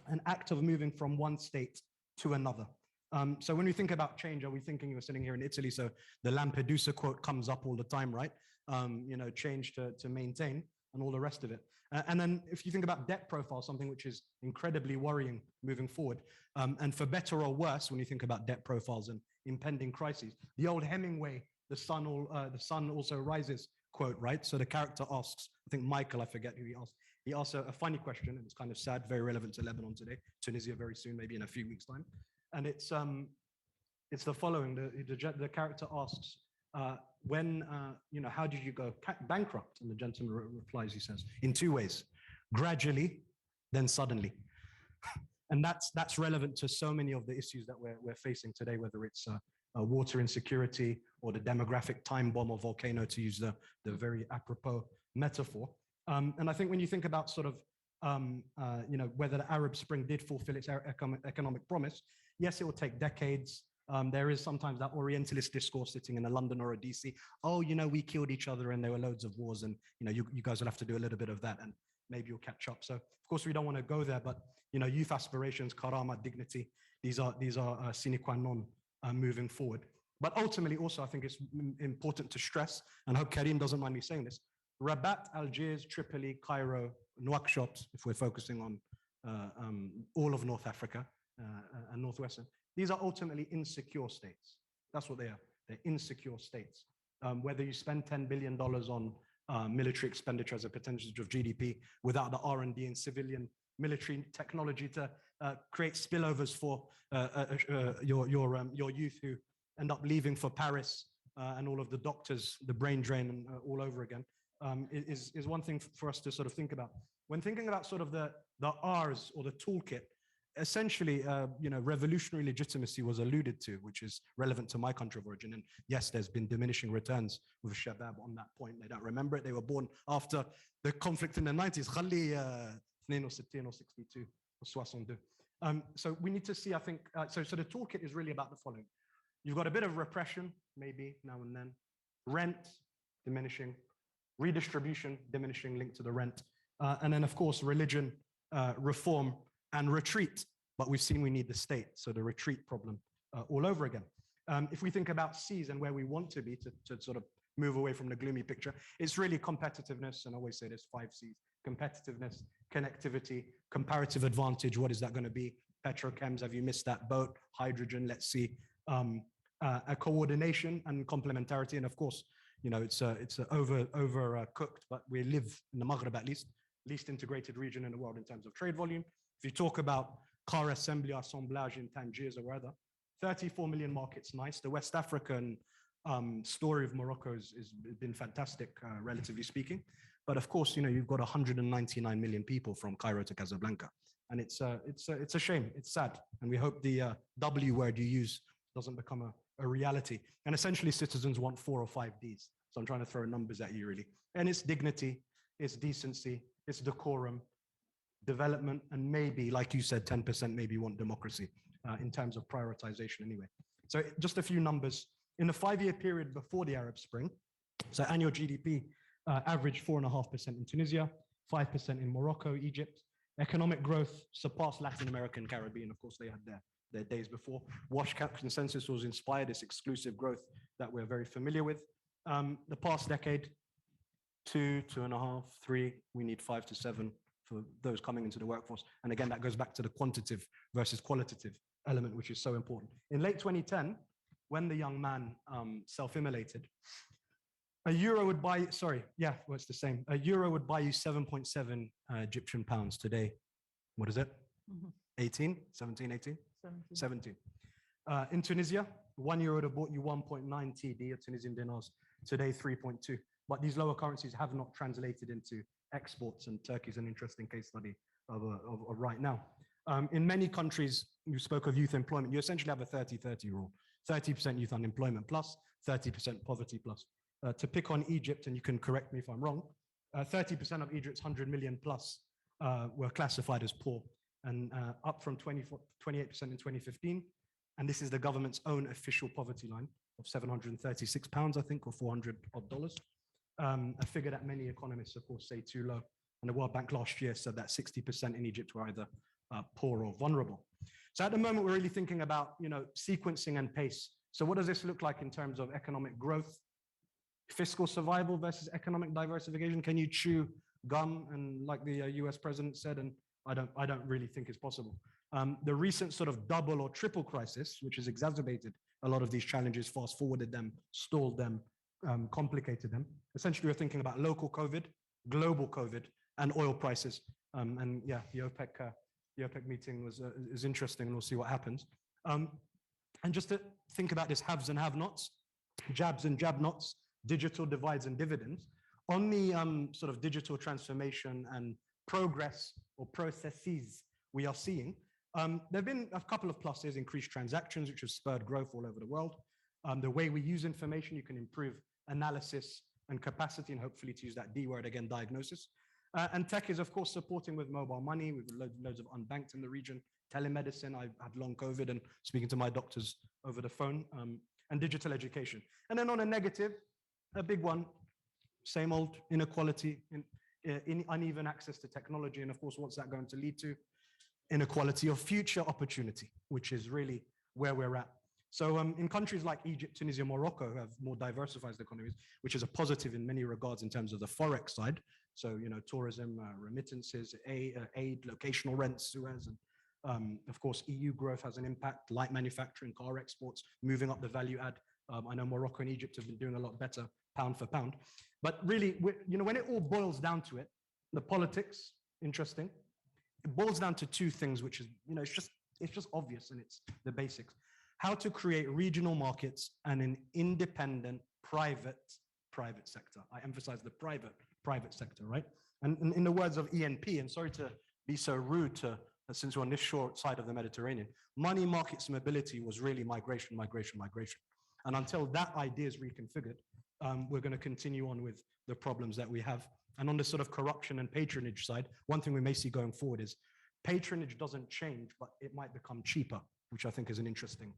an act of moving from one state to another. So when we think about change, are we thinking, you're sitting here in Italy, so the Lampedusa quote comes up all the time, right? Change to maintain and all the rest of it. And then if you think about debt profile, something which is incredibly worrying moving forward, and for better or worse, when you think about debt profiles and impending crises, the old Hemingway, the sun also rises quote, right? So the character asks, I think Michael, I forget who he asked a funny question, and it's kind of sad, very relevant to Lebanon today, Tunisia very soon, maybe in a few weeks' time. And it's the following, the character asks, how did you go bankrupt? And the gentleman replies, he says, in two ways, gradually, then suddenly. And that's relevant to so many of the issues that we're facing today, whether it's water insecurity or the demographic time bomb or volcano, to use the very apropos metaphor. And I think when you think about sort of, whether the Arab Spring did fulfill its economic promise, yes, it will take decades. There is sometimes that Orientalist discourse sitting in a London or a DC. Oh, we killed each other and there were loads of wars, and you guys will have to do a little bit of that, and maybe you'll catch up. So of course we don't want to go there, but youth aspirations, karama, dignity, these are sine qua non moving forward. But ultimately, also I think it's important to stress, and I hope Karim doesn't mind me saying this: Rabat, Algiers, Tripoli, Cairo, Nouakchott, if we're focusing on all of North Africa and Northwestern. These are ultimately insecure states. That's what they are. They're insecure states. Whether you spend $10 billion on military expenditure as a percentage of GDP without the R&D and civilian military technology to create spillovers for your youth who end up leaving for Paris and all of the doctors, the brain drain and all over again, is one thing for us to sort of think about. When thinking about sort of the R's or the toolkit, essentially, revolutionary legitimacy was alluded to, which is relevant to my country of origin. And yes, there's been diminishing returns with Shabab on that point. They don't remember it. They were born after the conflict in the 90s. Khali 62 or 62 or 62. So we need to see, I think, so the toolkit is really about the following. You've got a bit of repression, maybe now and then, rent diminishing, redistribution diminishing linked to the rent, and then of course religion, reform, and retreat, but we've seen we need the state, so the retreat problem all over again. If we think about C's and where we want to be to sort of move away from the gloomy picture, it's really competitiveness, and I always say there's 5 C's: competitiveness, connectivity, comparative advantage, what is that going to be? Petrochems, have you missed that boat? Hydrogen, let's see. A coordination and complementarity, and of course, it's overcooked, but we live in the Maghreb at least integrated region in the world in terms of trade volume. If you talk about car assembly, assemblage in Tangiers or wherever, 34 million markets, nice. The West African story of Morocco has been fantastic, relatively speaking. But of course, you've got 199 million people from Cairo to Casablanca. And it's a shame, it's sad. And we hope the W word you use doesn't become a reality. And essentially citizens want 4 or 5 Ds. So I'm trying to throw numbers at you really. And it's dignity, it's decency, it's decorum, development, and maybe, like you said, 10% maybe want democracy in terms of prioritization anyway. So just a few numbers. In the 5-year period before the Arab Spring, so annual GDP averaged 4.5% in Tunisia, 5% in Morocco, Egypt. Economic growth surpassed Latin America and Caribbean. Of course, they had their days before. Wash-Cap consensus was inspired this exclusive growth that we're very familiar with. The past decade, 2, 2.5, 3, we need 5 to 7 for those coming into the workforce. And again, that goes back to the quantitative versus qualitative element, which is so important. In late 2010, when the young man self-immolated, a euro would buy, it's the same. A euro would buy you 7.7 Egyptian pounds today. What is it? 18, 17, 18? 17. In Tunisia, 1 euro would have bought you 1.9 TD of Tunisian dinars. Today, 3.2. But these lower currencies have not translated into exports, and Turkey is an interesting case study of right now. In many countries, you spoke of youth employment, you essentially have a 30-30 rule. 30% youth unemployment plus, 30% poverty plus. To pick on Egypt, and you can correct me if I'm wrong, 30% of Egypt's 100 million plus were classified as poor, and up from 28% in 2015. And this is the government's own official poverty line of £736, I think, or $400 odd. A figure that many economists, of course, say too low. And the World Bank last year said that 60% in Egypt were either poor or vulnerable. So at the moment, we're really thinking about, sequencing and pace. So what does this look like in terms of economic growth, fiscal survival versus economic diversification? Can you chew gum? And like the US president said, and I don't really think it's possible. The recent sort of double or triple crisis, which has exacerbated a lot of these challenges, fast forwarded them, stalled them, complicated them. Essentially, we're thinking about local COVID, global COVID, and oil prices. And yeah, the OPEC meeting is interesting, and we'll see what happens. And just to think about this haves and have-nots, jabs and jab-nots, digital divides and dividends. On the sort of digital transformation and progress or processes we are seeing, there have been a couple of pluses: increased transactions, which have spurred growth all over the world. The way we use information, you can improve analysis and capacity, and hopefully, to use that D word again, diagnosis. And tech is, of course, supporting with mobile money. We've loads of unbanked in the region. Telemedicine, I've had long COVID and speaking to my doctors over the phone, and digital education. And then on a negative, a big one, same old inequality, uneven access to technology. And of course, what's that going to lead to? Inequality of future opportunity, which is really where we're at. So in countries like Egypt, Tunisia, Morocco, who have more diversified economies, which is a positive in many regards in terms of the forex side. So, tourism, remittances, aid, locational rents, Suez, and of course, EU growth has an impact, light manufacturing, car exports, moving up the value add. I know Morocco and Egypt have been doing a lot better, pound for pound. But really, when it all boils down to it, the politics, interesting, it boils down to two things, which is, it's just obvious, and it's the basics. How to create regional markets and an independent private sector. I emphasize the private sector, right? And in the words of ENP, and sorry to be so rude since we're on this short side of the Mediterranean, money markets mobility was really migration. And until that idea is reconfigured, we're going to continue on with the problems that we have. And on the sort of corruption and patronage side, one thing we may see going forward is patronage doesn't change, but it might become cheaper, which I think is an interesting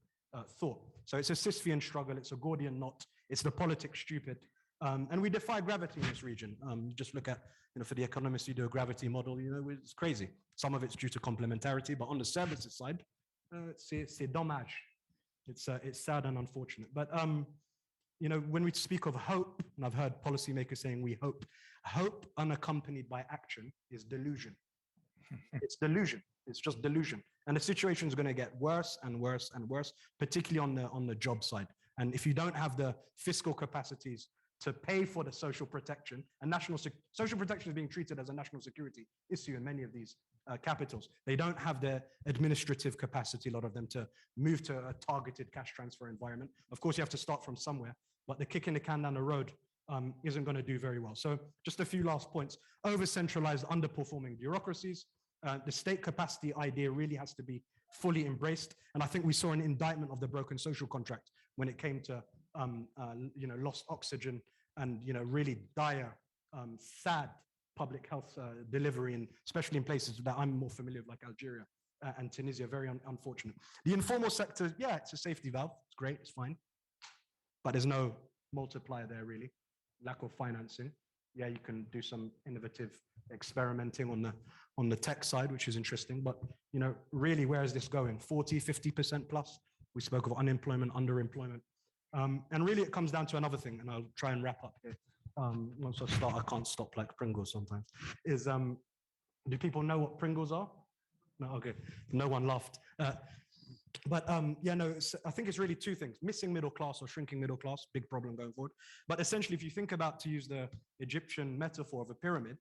thought. So it's a Sisyphean struggle, it's a Gordian knot, it's the politics stupid. And we defy gravity in this region. Just look at, for the economists, you do a gravity model, it's crazy. Some of it's due to complementarity, but on the services side, c'est dommage. It's sad and unfortunate. But, when we speak of hope, and I've heard policymakers saying we hope unaccompanied by action is delusion. It's delusion. It's just delusion. And the situation is going to get worse and worse and worse, particularly on the job side. And if you don't have the fiscal capacities to pay for the social protection, and social protection is being treated as a national security issue in many of these capitals. They don't have the administrative capacity, a lot of them, to move to a targeted cash transfer environment. Of course, you have to start from somewhere, but the kicking the can down the road isn't going to do very well. So just a few last points. Over-centralized, underperforming bureaucracies. The state capacity idea really has to be fully embraced. And I think we saw an indictment of the broken social contract when it came to lost oxygen and really dire, sad public health delivery, and especially in places that I'm more familiar with, like Algeria and Tunisia. Very unfortunate. The informal sector, yeah, it's a safety valve. It's great. It's fine. But there's no multiplier there, really. Lack of financing. Yeah, you can do some innovative experimenting on the tech side, which is interesting. But, really, where is this going? 40, 50% plus? We spoke of unemployment, underemployment. And really, it comes down to another thing, and I'll try and wrap up here. Once I start, I can't stop like Pringles sometimes. Do people know what Pringles are? No, okay. No one laughed. I think it's really two things: missing middle class or shrinking middle class, big problem going forward. But essentially, if you think about, to use the Egyptian metaphor of a pyramid,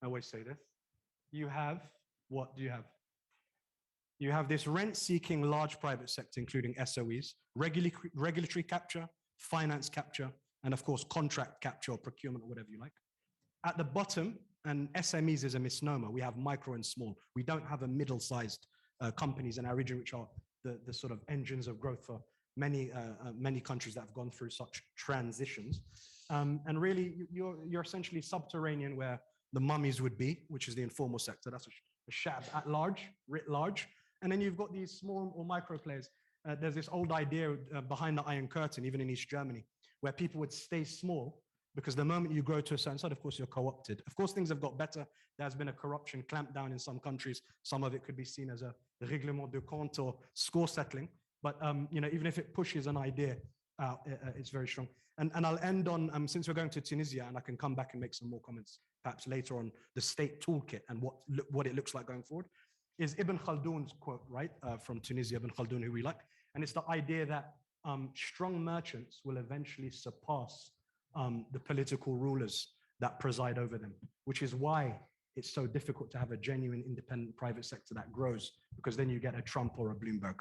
I always say this, what do you have? You have this rent-seeking large private sector, including SOEs, regulatory capture, finance capture, and of course, contract capture or procurement or whatever you like. At the bottom, and SMEs is a misnomer, we have micro and small. We don't have a middle-sized companies in our region, which are the sort of engines of growth for many countries that have gone through such transitions. And really, you're essentially subterranean where the mummies would be, which is the informal sector. That's a shab at large, writ large. And then you've got these small or micro players. There's this old idea behind the Iron Curtain, even in East Germany, where people would stay small Because the moment you grow to a certain side, of course, you're co-opted. Of course, things have got better. There has been a corruption clampdown in some countries. Some of it could be seen as a règlement de compte or score settling. But you know, even if it pushes an idea out, it's very strong. And I'll end on, since we're going to Tunisia, and I can come back and make some more comments perhaps later on the state toolkit and what it looks like going forward, is Ibn Khaldun's quote, right, from Tunisia, Ibn Khaldun, who we like. And it's the idea that strong merchants will eventually surpass the political rulers that preside over them, which is why it's so difficult to have a genuine independent private sector that grows, because then you get a Trump or a Bloomberg.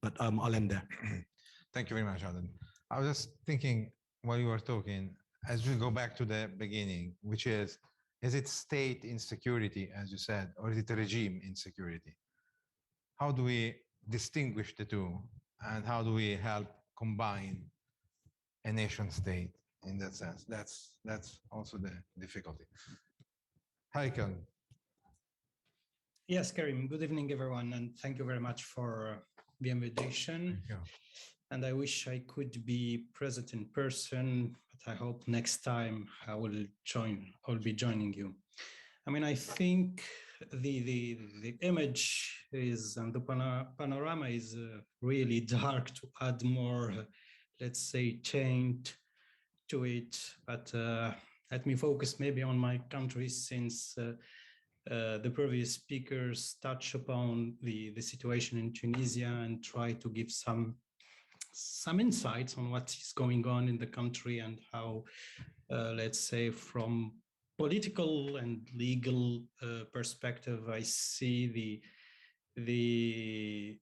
But I'll end there. Thank you very much, Alan. I was just thinking while you were talking, as we go back to the beginning, which is it state insecurity, as you said, or is it regime insecurity? How do we distinguish the two, and how do we help combine a nation state in that sense? That's also the difficulty. Heikel. Yes, Karim, good evening, everyone, and thank you very much for the invitation. Thank you. And I wish I could be present in person, but I hope next time I will be joining you. I mean, I think the image is, and the panorama is really dark to add more, let's say, taint to it. But let me focus maybe on my country, since the previous speakers touch upon the situation in Tunisia and try to give some insights on what is going on in the country and how, let's say, from political and legal perspective, I see the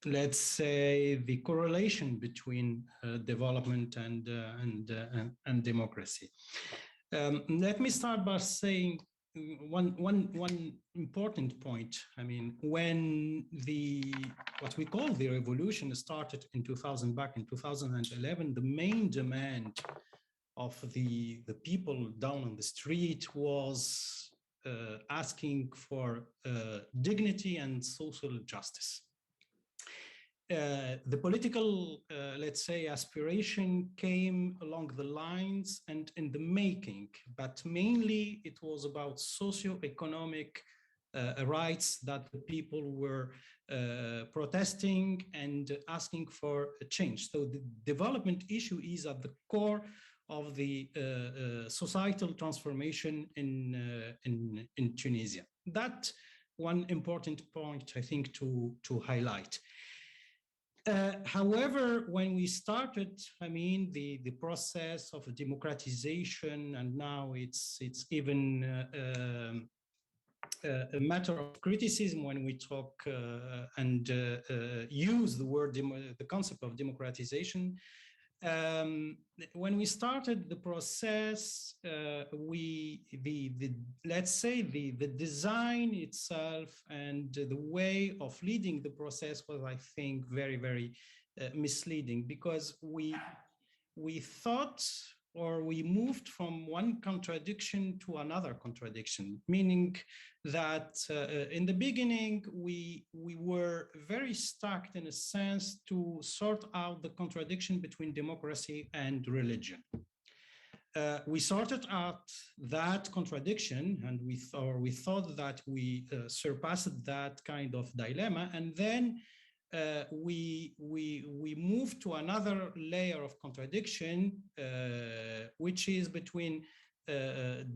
let's say the correlation between development and democracy. Let me start by saying one important point. I mean, when what we call the revolution started in 2000, back in 2011, the main demand of the people down on the street was asking for dignity and social justice. The political, let's say, aspiration came along the lines and in the making, but mainly it was about socio-economic rights that the people were protesting and asking for a change. So the development issue is at the core of the societal transformation in Tunisia. That one important point, I think, to highlight. However, when we started, I mean, the process of democratization, and now it's even a matter of criticism when we talk and use the word, the concept of democratization. When we started the process, let's say the design itself and the way of leading the process was, I think, very, very misleading, because we thought, or we moved from one contradiction to another contradiction, meaning that in the beginning, we were very stuck, in a sense, to sort out the contradiction between democracy and religion. We sorted out that contradiction, and we thought that we surpassed that kind of dilemma, and then we moved to another layer of contradiction, which is between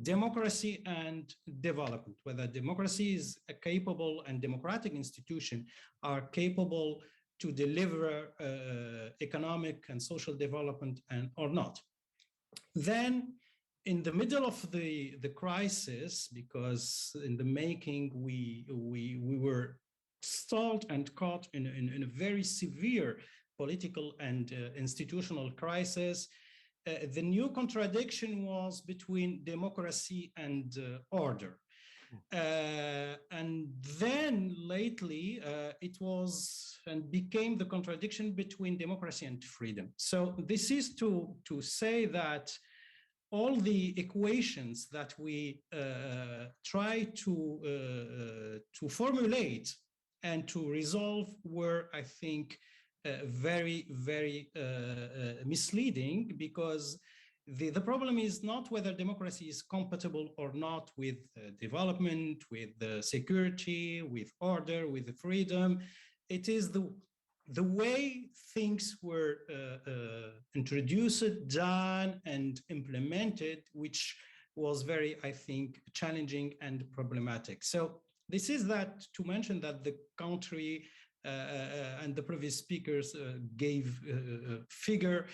democracy and development, whether democracy is capable and democratic institutions are capable to deliver economic and social development or not. Then in the middle of the crisis, because in the making we were stalled and caught in a very severe political and institutional crisis, the new contradiction was between democracy and order. And then lately, it was and became the contradiction between democracy and freedom. So this is to say that all the equations that we try to formulate and to resolve were, I think, very, very misleading, because the problem is not whether democracy is compatible or not with development, with security, with order, with freedom. It is the way things were introduced, done, and implemented, which was very, I think, challenging and problematic. So this is that to mention that the country and the previous speakers gave a figure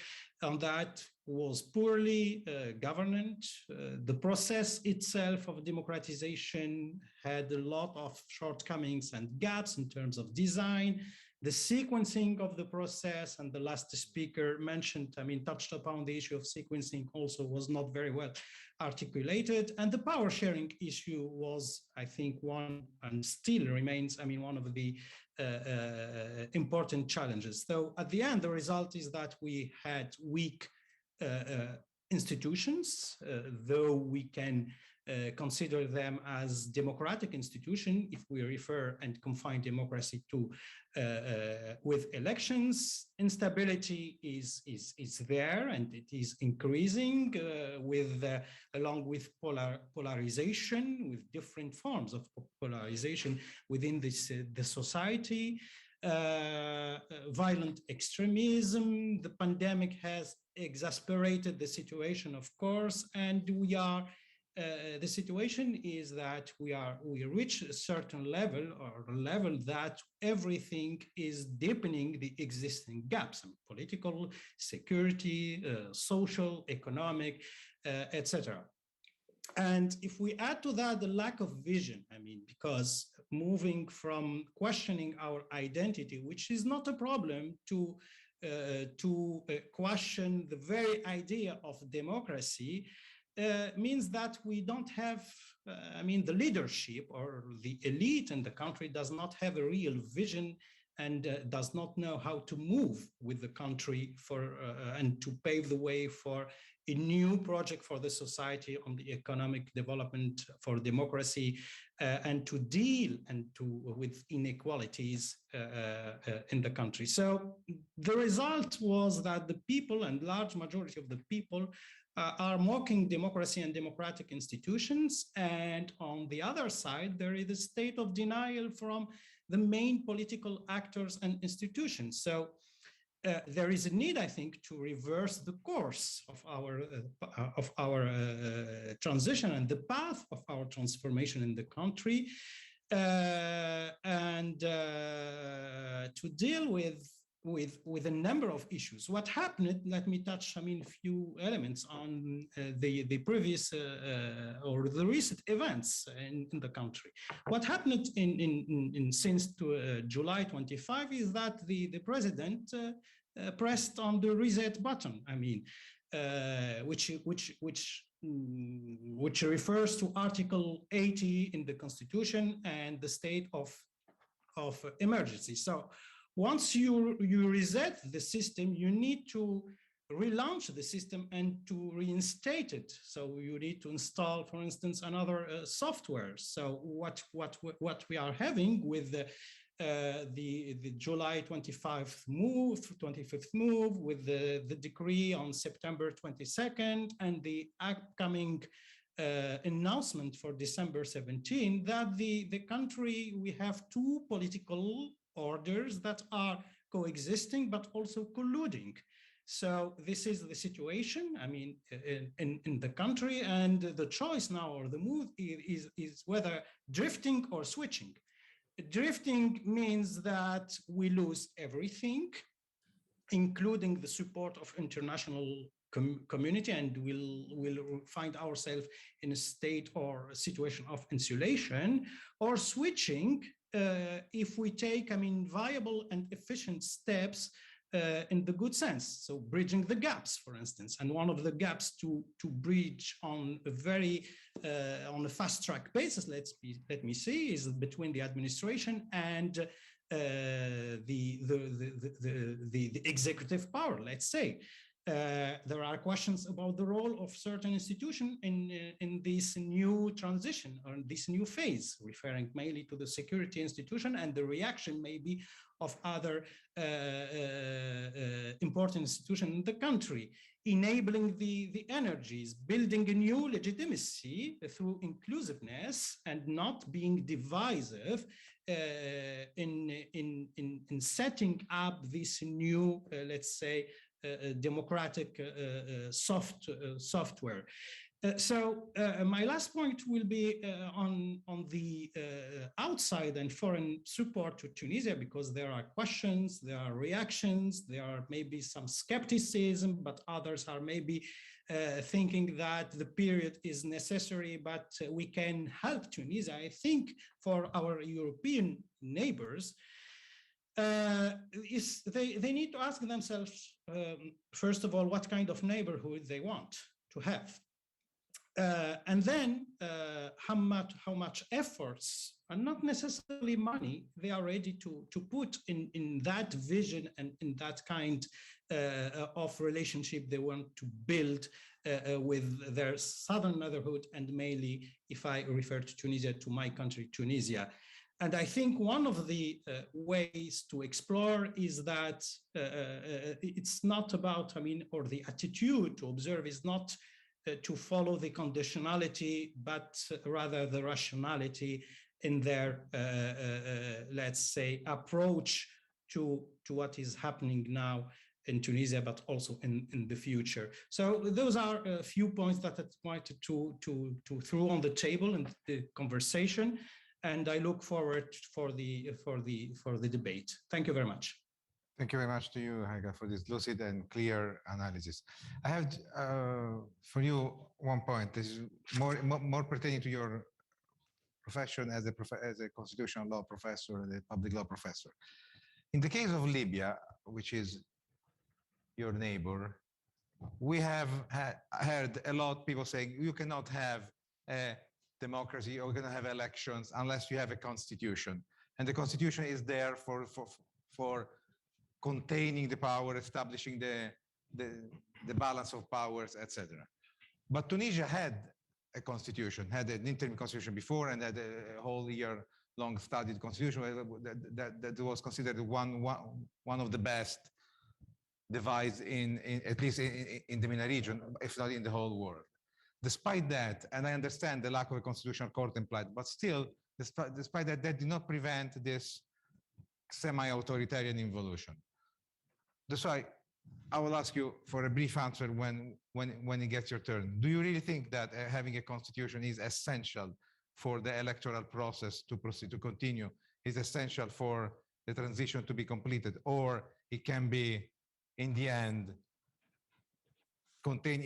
on that was poorly governed. The process itself of democratization had a lot of shortcomings and gaps in terms of design. The sequencing of the process, and the last speaker mentioned, touched upon the issue of sequencing, also was not very well articulated. And the power sharing issue was, I think, one, and still remains, one of the important challenges. So at the end, the result is that we had weak institutions, though we can consider them as democratic institutions if we refer and confine democracy to with elections. Instability is there, and it is increasing along with polarization, with different forms of polarization within the society. Violent extremism. The pandemic has exasperated the situation, of course, and we are. The situation is that we reach a certain level, or a level that everything is deepening the existing gaps, political, security, social, economic, etc. And if we add to that the lack of vision, because moving from questioning our identity, which is not a problem, to question the very idea of democracy, means that we don't have, the leadership or the elite in the country does not have a real vision and does not know how to move with the country for and to pave the way for a new project for the society on the economic development, for democracy, and to deal with inequalities in the country. So the result was that the people, and large majority of the people, are mocking democracy and democratic institutions. And on the other side, there is a state of denial from the main political actors and institutions. So there is a need, I think, to reverse the course of our transition and the path of our transformation in the country, and to deal with a number of issues. What happened, let me touch, a few elements on the previous or the recent events in the country. What happened since July 25 is that the president pressed on the reset button, which refers to Article 80 in the Constitution and the state of emergency. So once you reset the system, you need to relaunch the system and to reinstate it. So you need to install, for instance, another software. So what we are having with the July 25th move, with the decree on September 22nd, and the upcoming announcement for December 17, that the country, we have two political orders that are coexisting but also colluding. So this is the situation, in the country, and the choice now, or the move, is whether drifting or switching. Drifting means that we lose everything, including the support of international community, and we'll find ourselves in a state or a situation of insulation. Or switching, if we take, viable and efficient steps in the good sense. So bridging the gaps, for instance, and one of the gaps to bridge on a very on a fast track basis, let me say, is between the administration and the executive power, let's say. There are questions about the role of certain institutions in this new transition, or this new phase, referring mainly to the security institution and the reaction maybe of other important institutions in the country. enabling the energies, building a new legitimacy through inclusiveness and not being divisive in setting up this new, let's say, democratic software. My last point will be on the outside and foreign support to Tunisia, because there are questions, there are reactions, there are maybe some skepticism, but others are maybe thinking that the period is necessary, but we can help Tunisia. I think for our European neighbors, they need to ask themselves, first of all, what kind of neighborhood they want to have. And then how much efforts, and not necessarily money, they are ready to put in that vision and in that kind of relationship they want to build with their southern neighborhood, and mainly, if I refer to Tunisia, to my country, Tunisia. And I think one of the ways to explore is that it's not about, or the attitude to observe is not to follow the conditionality, but rather the rationality in their, let's say, approach to what is happening now in Tunisia, but also in the future. So those are a few points that I wanted to throw on the table in the conversation, and I look forward for the debate. Thank you very much. Thank you very much to you, Haga, for this lucid and clear analysis. I have for you one point. This is more pertaining to your profession as a constitutional law professor and a public law professor. In the case of Libya, which is your neighbor, we have heard a lot of people saying you cannot have a democracy or you cannot have elections unless you have a constitution, and the constitution is there for containing the power, establishing the balance of powers, etc. But Tunisia had a constitution, had an interim constitution before, and had a whole year-long studied constitution that was considered one of the best devised in at least in the MENA region, if not in the whole world. Despite that, and I understand the lack of a constitutional court implied, but still, despite that, that did not prevent this semi-authoritarian involution. That's why I will ask you for a brief answer when it gets your turn. Do you really think that having a constitution is essential for the electoral process to proceed, to continue, is essential for the transition to be completed, or it can be, in the end, contained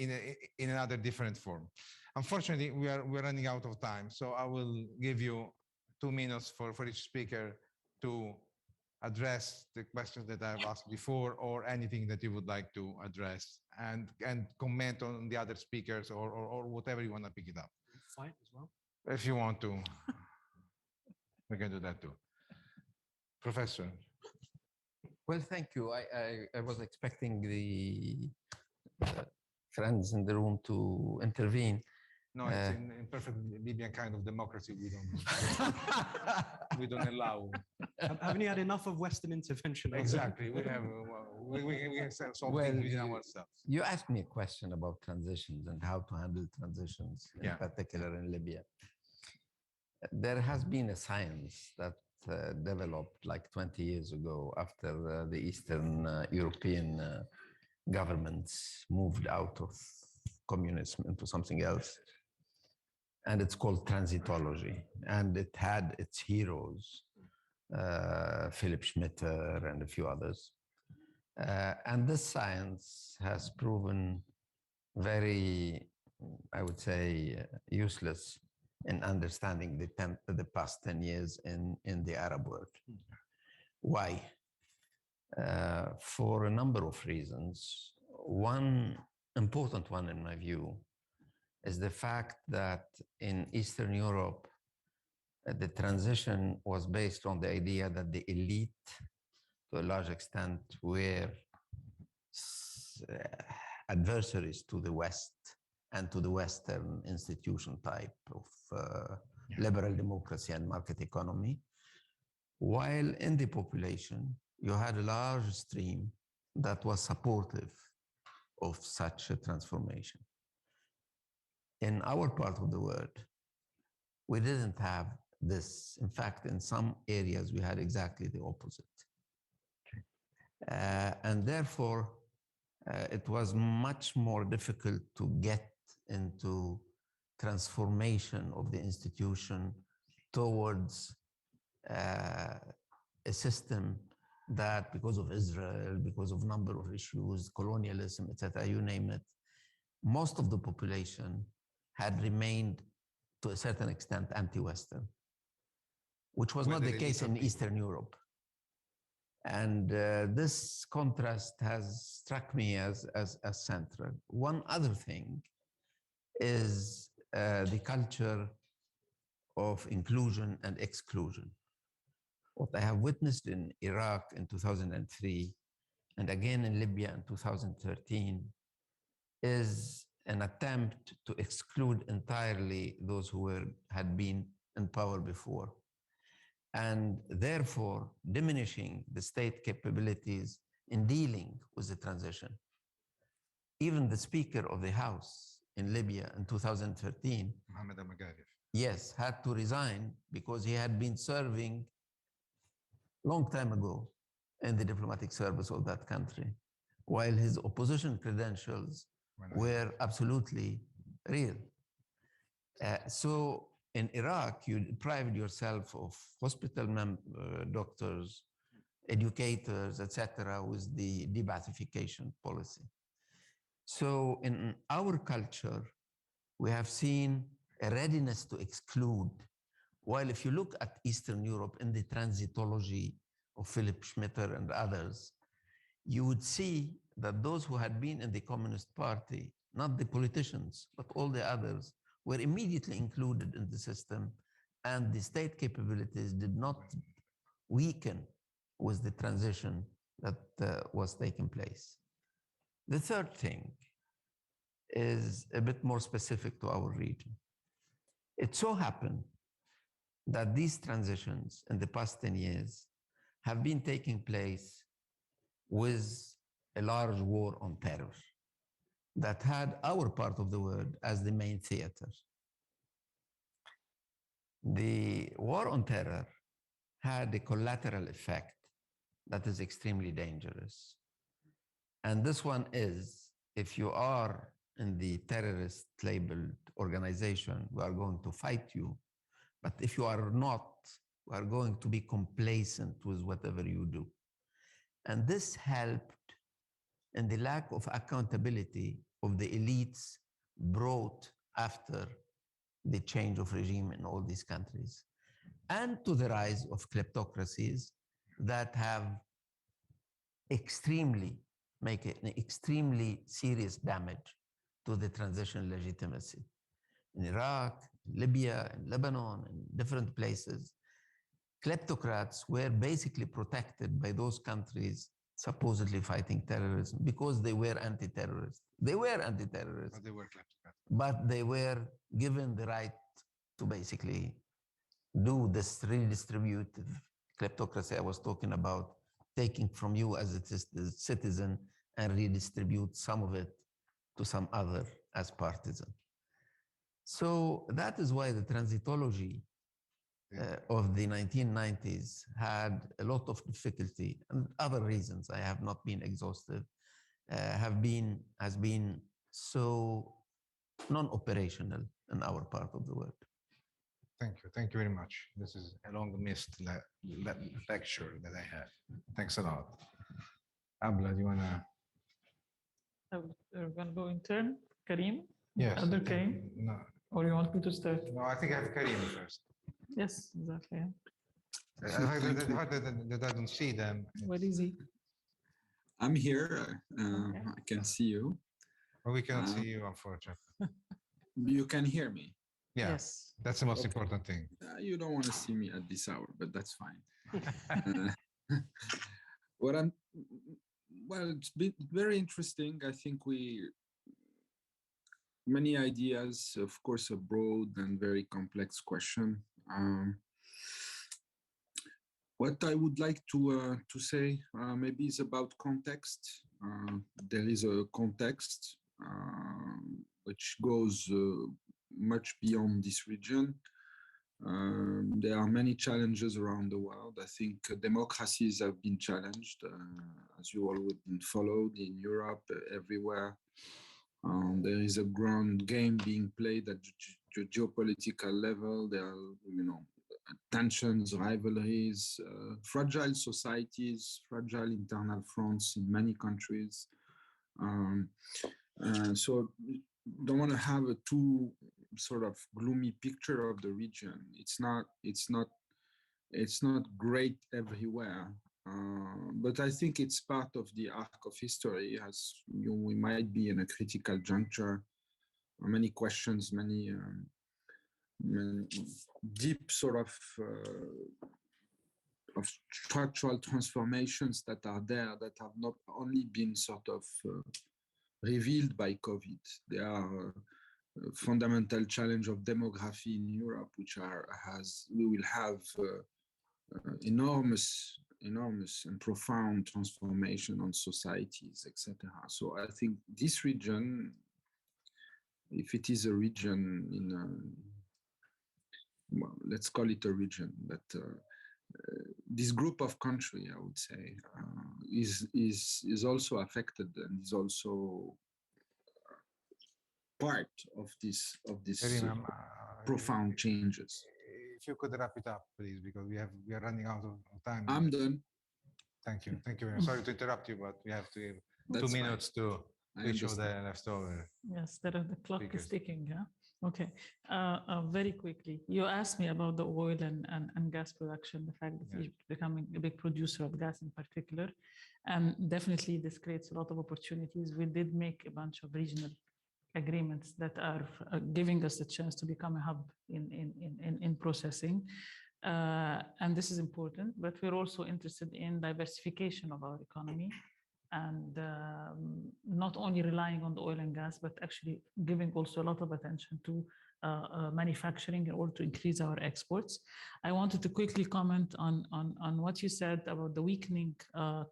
in another different form? Unfortunately, we're running out of time, so I will give you 2 minutes for each speaker to address the questions that I've asked before, or anything that you would like to address, and comment on the other speakers, or whatever you want to pick it up. Fight as well, if you want to. We can do that too. Professor. Well, thank you. I was expecting the friends in the room to intervene. No, it's in perfect Libyan kind of democracy. We don't allow. Haven't you had enough of Western intervention? Exactly. We have solve things within ourselves. You asked me a question about transitions and how to handle transitions, in particular in Libya. There has been a science that developed like 20 years ago after the Eastern European governments moved out of communism into something else. And it's called transitology. And it had its heroes, Philip Schmitter and a few others. And this science has proven very, I would say, useless in understanding the past 10 years in the Arab world. Why? For a number of reasons. One important one, in my view, is the fact that in Eastern Europe, the transition was based on the idea that the elite, to a large extent, were adversaries to the West and to the Western institution type of liberal democracy and market economy, while in the population, you had a large stream that was supportive of such a transformation. In our part of the world, we didn't have this. In fact, in some areas, we had exactly the opposite. And therefore, it was much more difficult to get into transformation of the institution towards a system that, because of Israel, because of number of issues, colonialism, etc., you name it, most of the population had remained to a certain extent anti-Western, which was not the case in Eastern Europe. And this contrast has struck me as central. One other thing is the culture of inclusion and exclusion. What I have witnessed in Iraq in 2003 and again in Libya in 2013 is an attempt to exclude entirely those who had been in power before, and therefore diminishing the state capabilities in dealing with the transition. Even the Speaker of the House in Libya in 2013, Mohammed al-Magharib, yes, had to resign because he had been serving long time ago in the diplomatic service of that country, while his opposition credentials were absolutely real. So in Iraq, you deprived yourself of hospital doctors, educators, etc., with the de-Baathification policy. So in our culture, we have seen a readiness to exclude. While if you look at Eastern Europe in the transitology of Philip Schmitter and others, you would see that those who had been in the Communist Party, not the politicians, but all the others, were immediately included in the system, and the state capabilities did not weaken with the transition that was taking place. The third thing is a bit more specific to our region. It so happened that these transitions in the past 10 years have been taking place with a large war on terror that had our part of the world as the main theater. The war on terror had a collateral effect that is extremely dangerous. And this one is, if you are in the terrorist labeled organization, we are going to fight you. But if you are not, we are going to be complacent with whatever you do. And this helped in the lack of accountability of the elites brought after the change of regime in all these countries, and to the rise of kleptocracies that have make an extremely serious damage to the transition legitimacy. In Iraq, Libya, in Lebanon, in different places, kleptocrats were basically protected by those countries supposedly fighting terrorism because they were anti-terrorist. They were anti-terrorist, but they were kleptocrats. But they were given the right to basically do this redistributive kleptocracy I was talking about, taking from you as a citizen and redistribute some of it to some other as partisan. So that is why the transitology of the 1990s had a lot of difficulty, and other reasons I have not been exhaustive, has been so non-operational in our part of the world. Thank you very much. This is a long-missed lecture that I had. Thanks a lot. Abla, do you want to? We're going to go in turn. Karim? Yes. Other Karim? No, Or you want me to start? no, I think I have Karim first. Yes, exactly. The fact that I don't see them. Where is he? I'm here. Okay. I can see you. Well, we cannot see you, unfortunately. You can hear me. Yeah, Yes. that's the most Okay. important thing. You don't want to see me at this hour, but that's fine. Well, it's been very interesting. I think many ideas, of course, a broad and very complex question. What I would like to say maybe is about context. there is a context which goes much beyond this region. There are many challenges around the world. I think democracies have been challenged, as you all would have followed in Europe, everywhere. There is a ground game being played at the geopolitical level. There are, tensions, rivalries, fragile societies, fragile internal fronts in many countries. So don't want to have a too sort of gloomy picture of the region. It's not great everywhere. But I think it's part of the arc of history. As we might be in a critical juncture. Many questions, many deep sort of structural transformations that are there that have not only been sort of revealed by COVID. There are fundamental challenge of demography in Europe, which we will have enormous and profound transformation on societies, etc. So I think this region, if it is a region well, let's call it a region, but this group of country, I would say, is also affected and is also part of this profound changes. If you could wrap it up, please, because we are running out of time. I'm done. Thank you. Thank you very much. Sorry to interrupt you, but we have to give 2 minutes to each of the leftover. Yes, the clock speakers. is ticking. Yeah. Okay. Very quickly, you asked me about the oil and gas production, the fact that Egypt is becoming a big producer of gas in particular. And definitely this creates a lot of opportunities. We did make a bunch of regional agreements that are giving us the chance to become a hub in processing. And this is important, but we're also interested in diversification of our economy and not only relying on the oil and gas, but actually giving also a lot of attention to manufacturing in order to increase our exports. I wanted to quickly comment on what you said about the weakening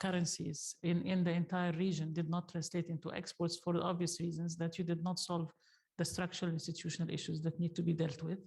currencies in the entire region did not translate into exports for the obvious reasons that you did not solve the structural institutional issues that need to be dealt with.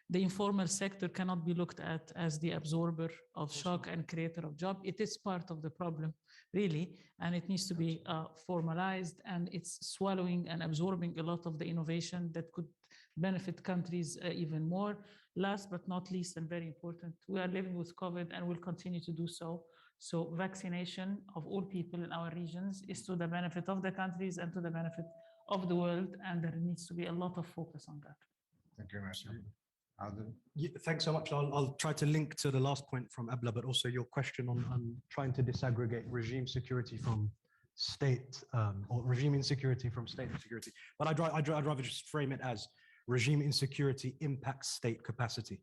The informal sector cannot be looked at as the absorber of shock and creator of job. It is part of the problem, really, and it needs to be formalized, and it's swallowing and absorbing a lot of the innovation that could benefit countries even more. Last but not least, and very important, we are living with COVID and will continue to do so. So vaccination of all people in our regions is to the benefit of the countries and to the benefit of the world, and there needs to be a lot of focus on that. Thank you very much. Adel? Yeah, thanks so much. I'll try to link to the last point from Abla, but also your question on trying to disaggregate regime security from state, or regime insecurity from state insecurity. But I'd rather just frame it as regime insecurity impacts state capacity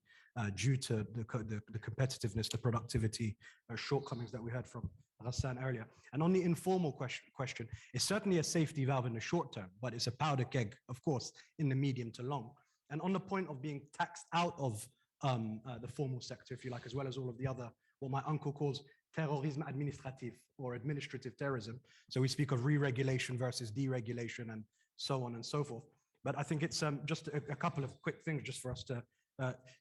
due to the competitiveness, the productivity shortcomings that we heard from Ghassan earlier. And on the informal question, it's certainly a safety valve in the short term, but it's a powder keg, of course, in the medium to long. And on the point of being taxed out of the formal sector, if you like, as well as all of the other, what my uncle calls terrorisme administratif or administrative terrorism. So we speak of re-regulation versus deregulation and so on and so forth. But I think it's just a couple of quick things just for us to,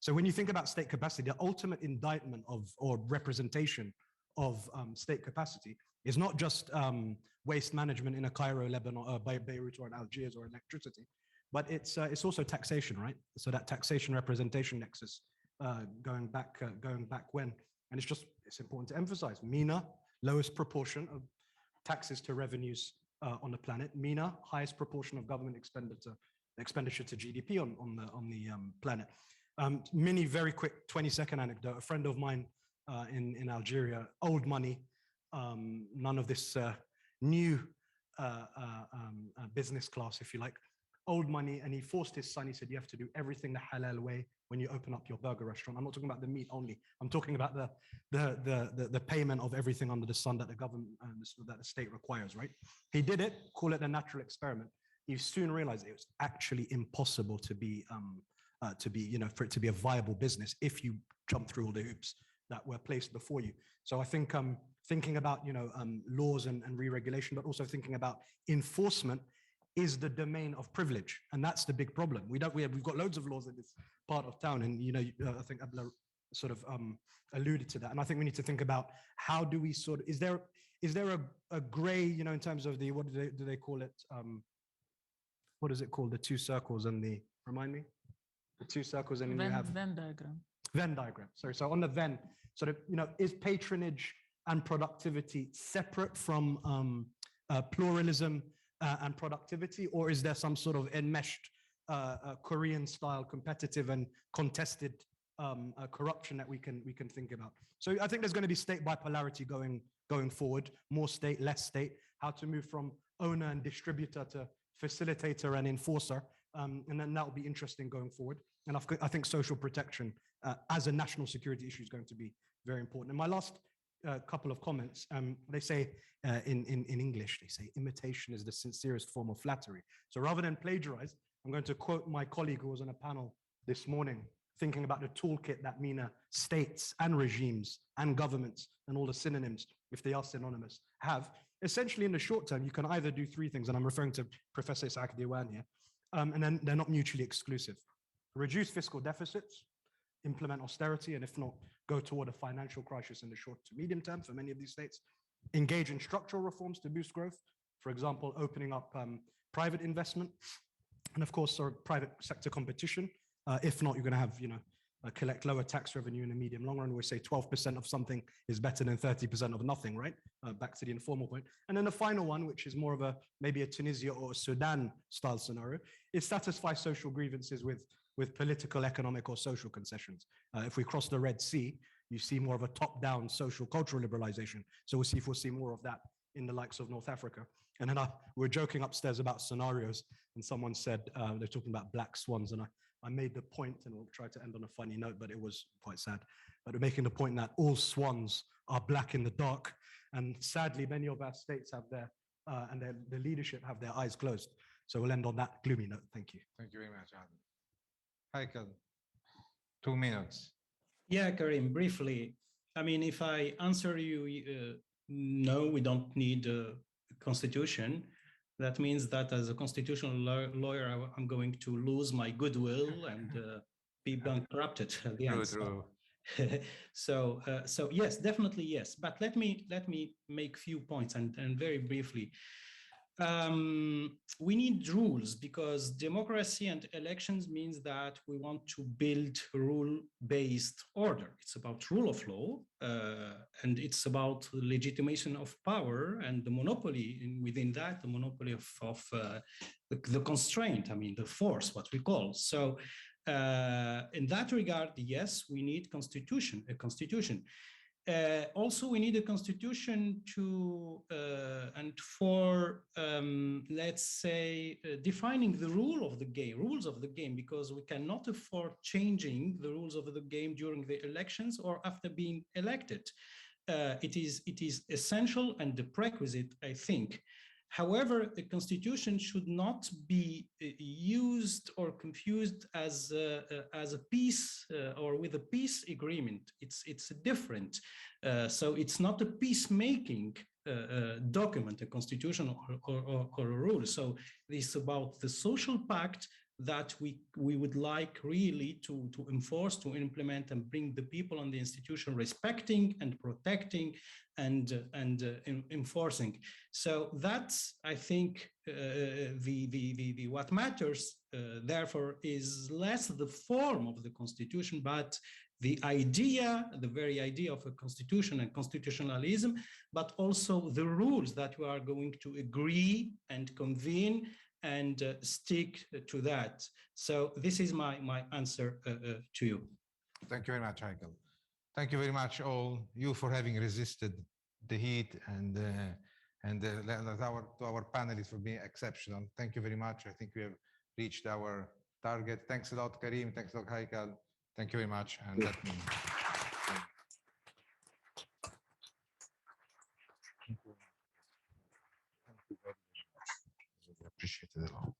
so when you think about state capacity, the ultimate indictment of or representation of state capacity is not just waste management in a Cairo, Lebanon, Beirut or in Algiers or electricity, but it's also taxation, right? So that taxation representation nexus going back when, and it's important to emphasize, MENA, lowest proportion of taxes to revenues on the planet. MENA, highest proportion of government expenditure to GDP on the planet. Mini very quick 20-second anecdote. A friend of mine in Algeria, old money, none of this new business class, if you like. Old money, and he forced his son. He said, "You have to do everything the halal way when you open up your burger restaurant." I'm not talking about the meat only. I'm talking about the payment of everything under the sun that the government that the state requires. Right? He did it. Call it a natural experiment. He soon realized it was actually impossible to be for it to be a viable business if you jump through all the hoops that were placed before you. So I think thinking about, you know, laws and re-regulation, but also thinking about enforcement is the domain of privilege. And that's the big problem. We've got loads of laws in this part of town. And, you know, I think Abla sort of alluded to that. And I think we need to think about how do we sort of, is there a gray, you know, in terms of the, what do they call it? What is it called? The two circles and the, remind me? The two circles and then you have Venn diagram. Venn diagram. Sorry. So on the Venn, sort of, you know, is patronage and productivity separate from pluralism and productivity, or is there some sort of enmeshed Korean-style competitive and contested corruption that we can think about? So I think there's going to be state bipolarity going forward, more state, less state, how to move from owner and distributor to facilitator and enforcer. And then that will be interesting going forward. And I think social protection as a national security issue is going to be very important. And my last couple of comments, they say in English, they say imitation is the sincerest form of flattery. So rather than plagiarize, I'm going to quote my colleague who was on a panel this morning, thinking about the toolkit that MENA states and regimes and governments and all the synonyms, if they are synonymous, have. Essentially, in the short term, you can either do three things, and I'm referring to Professor Isaac Diwan here, and then they're not mutually exclusive. Reduce fiscal deficits, implement austerity, and if not, go toward a financial crisis in the short to medium term for many of these states. Engage in structural reforms to boost growth, for example, opening up private investment, and of course, private sector competition. If not, you're going to have, you know, collect lower tax revenue in the medium long run. We say 12% of something is better than 30% of nothing, right? Back to the informal point. And then the final one, which is more of a maybe a Tunisia or a Sudan style scenario, is satisfy social grievances with political, economic, or social concessions. If we cross the Red Sea, you see more of a top-down social cultural liberalization. So we'll see if we'll see more of that in the likes of North Africa. And then we're joking upstairs about scenarios, and someone said they're talking about black swans, and I made the point, and we'll try to end on a funny note, but it was quite sad. But we're making the point that all swans are black in the dark, and sadly, many of our states have and the leadership have their eyes closed. So we'll end on that gloomy note. Thank you. Thank you very much, Adam. Haikal, 2 minutes. Yeah, Karim, briefly. I mean, if I answer you, no, we don't need a constitution. That means that as a constitutional lawyer, I'm going to lose my goodwill and be bankrupted at the end. True. So yes, definitely yes. But let me make few points and very briefly. We need rules because democracy and elections means that we want to build rule-based order. It's about rule of law, and it's about legitimation of power and the monopoly, and within that, the monopoly of the constraint, I mean, the force, what we call. So in that regard, yes, we need a constitution. Also, we need a constitution to and for let's say defining the rules of the game, because we cannot afford changing the rules of the game during the elections or after being elected. It is essential and the prerequisite, I think. However, a constitution should not be used or confused as a peace or with a peace agreement. It's different. So it's not a peacemaking document, a constitution or a rule. So it's about the social pact that we would like really to enforce, to implement, and bring the people and the institution respecting and protecting and enforcing. So that's, I think, the what matters. Therefore, is less the form of the constitution, but the idea, the very idea of a constitution and constitutionalism, but also the rules that we are going to agree and convene and stick to that. So this is my answer to you. Thank you very much, Haikal. Thank you very much, all you, for having resisted the heat and to our panelists for being exceptional. Thank you very much. I think we have reached our target. Thanks a lot, Karim. Thanks a lot, Haikal. Thank you very much. And let me. Thank you very much. Appreciate it a lot.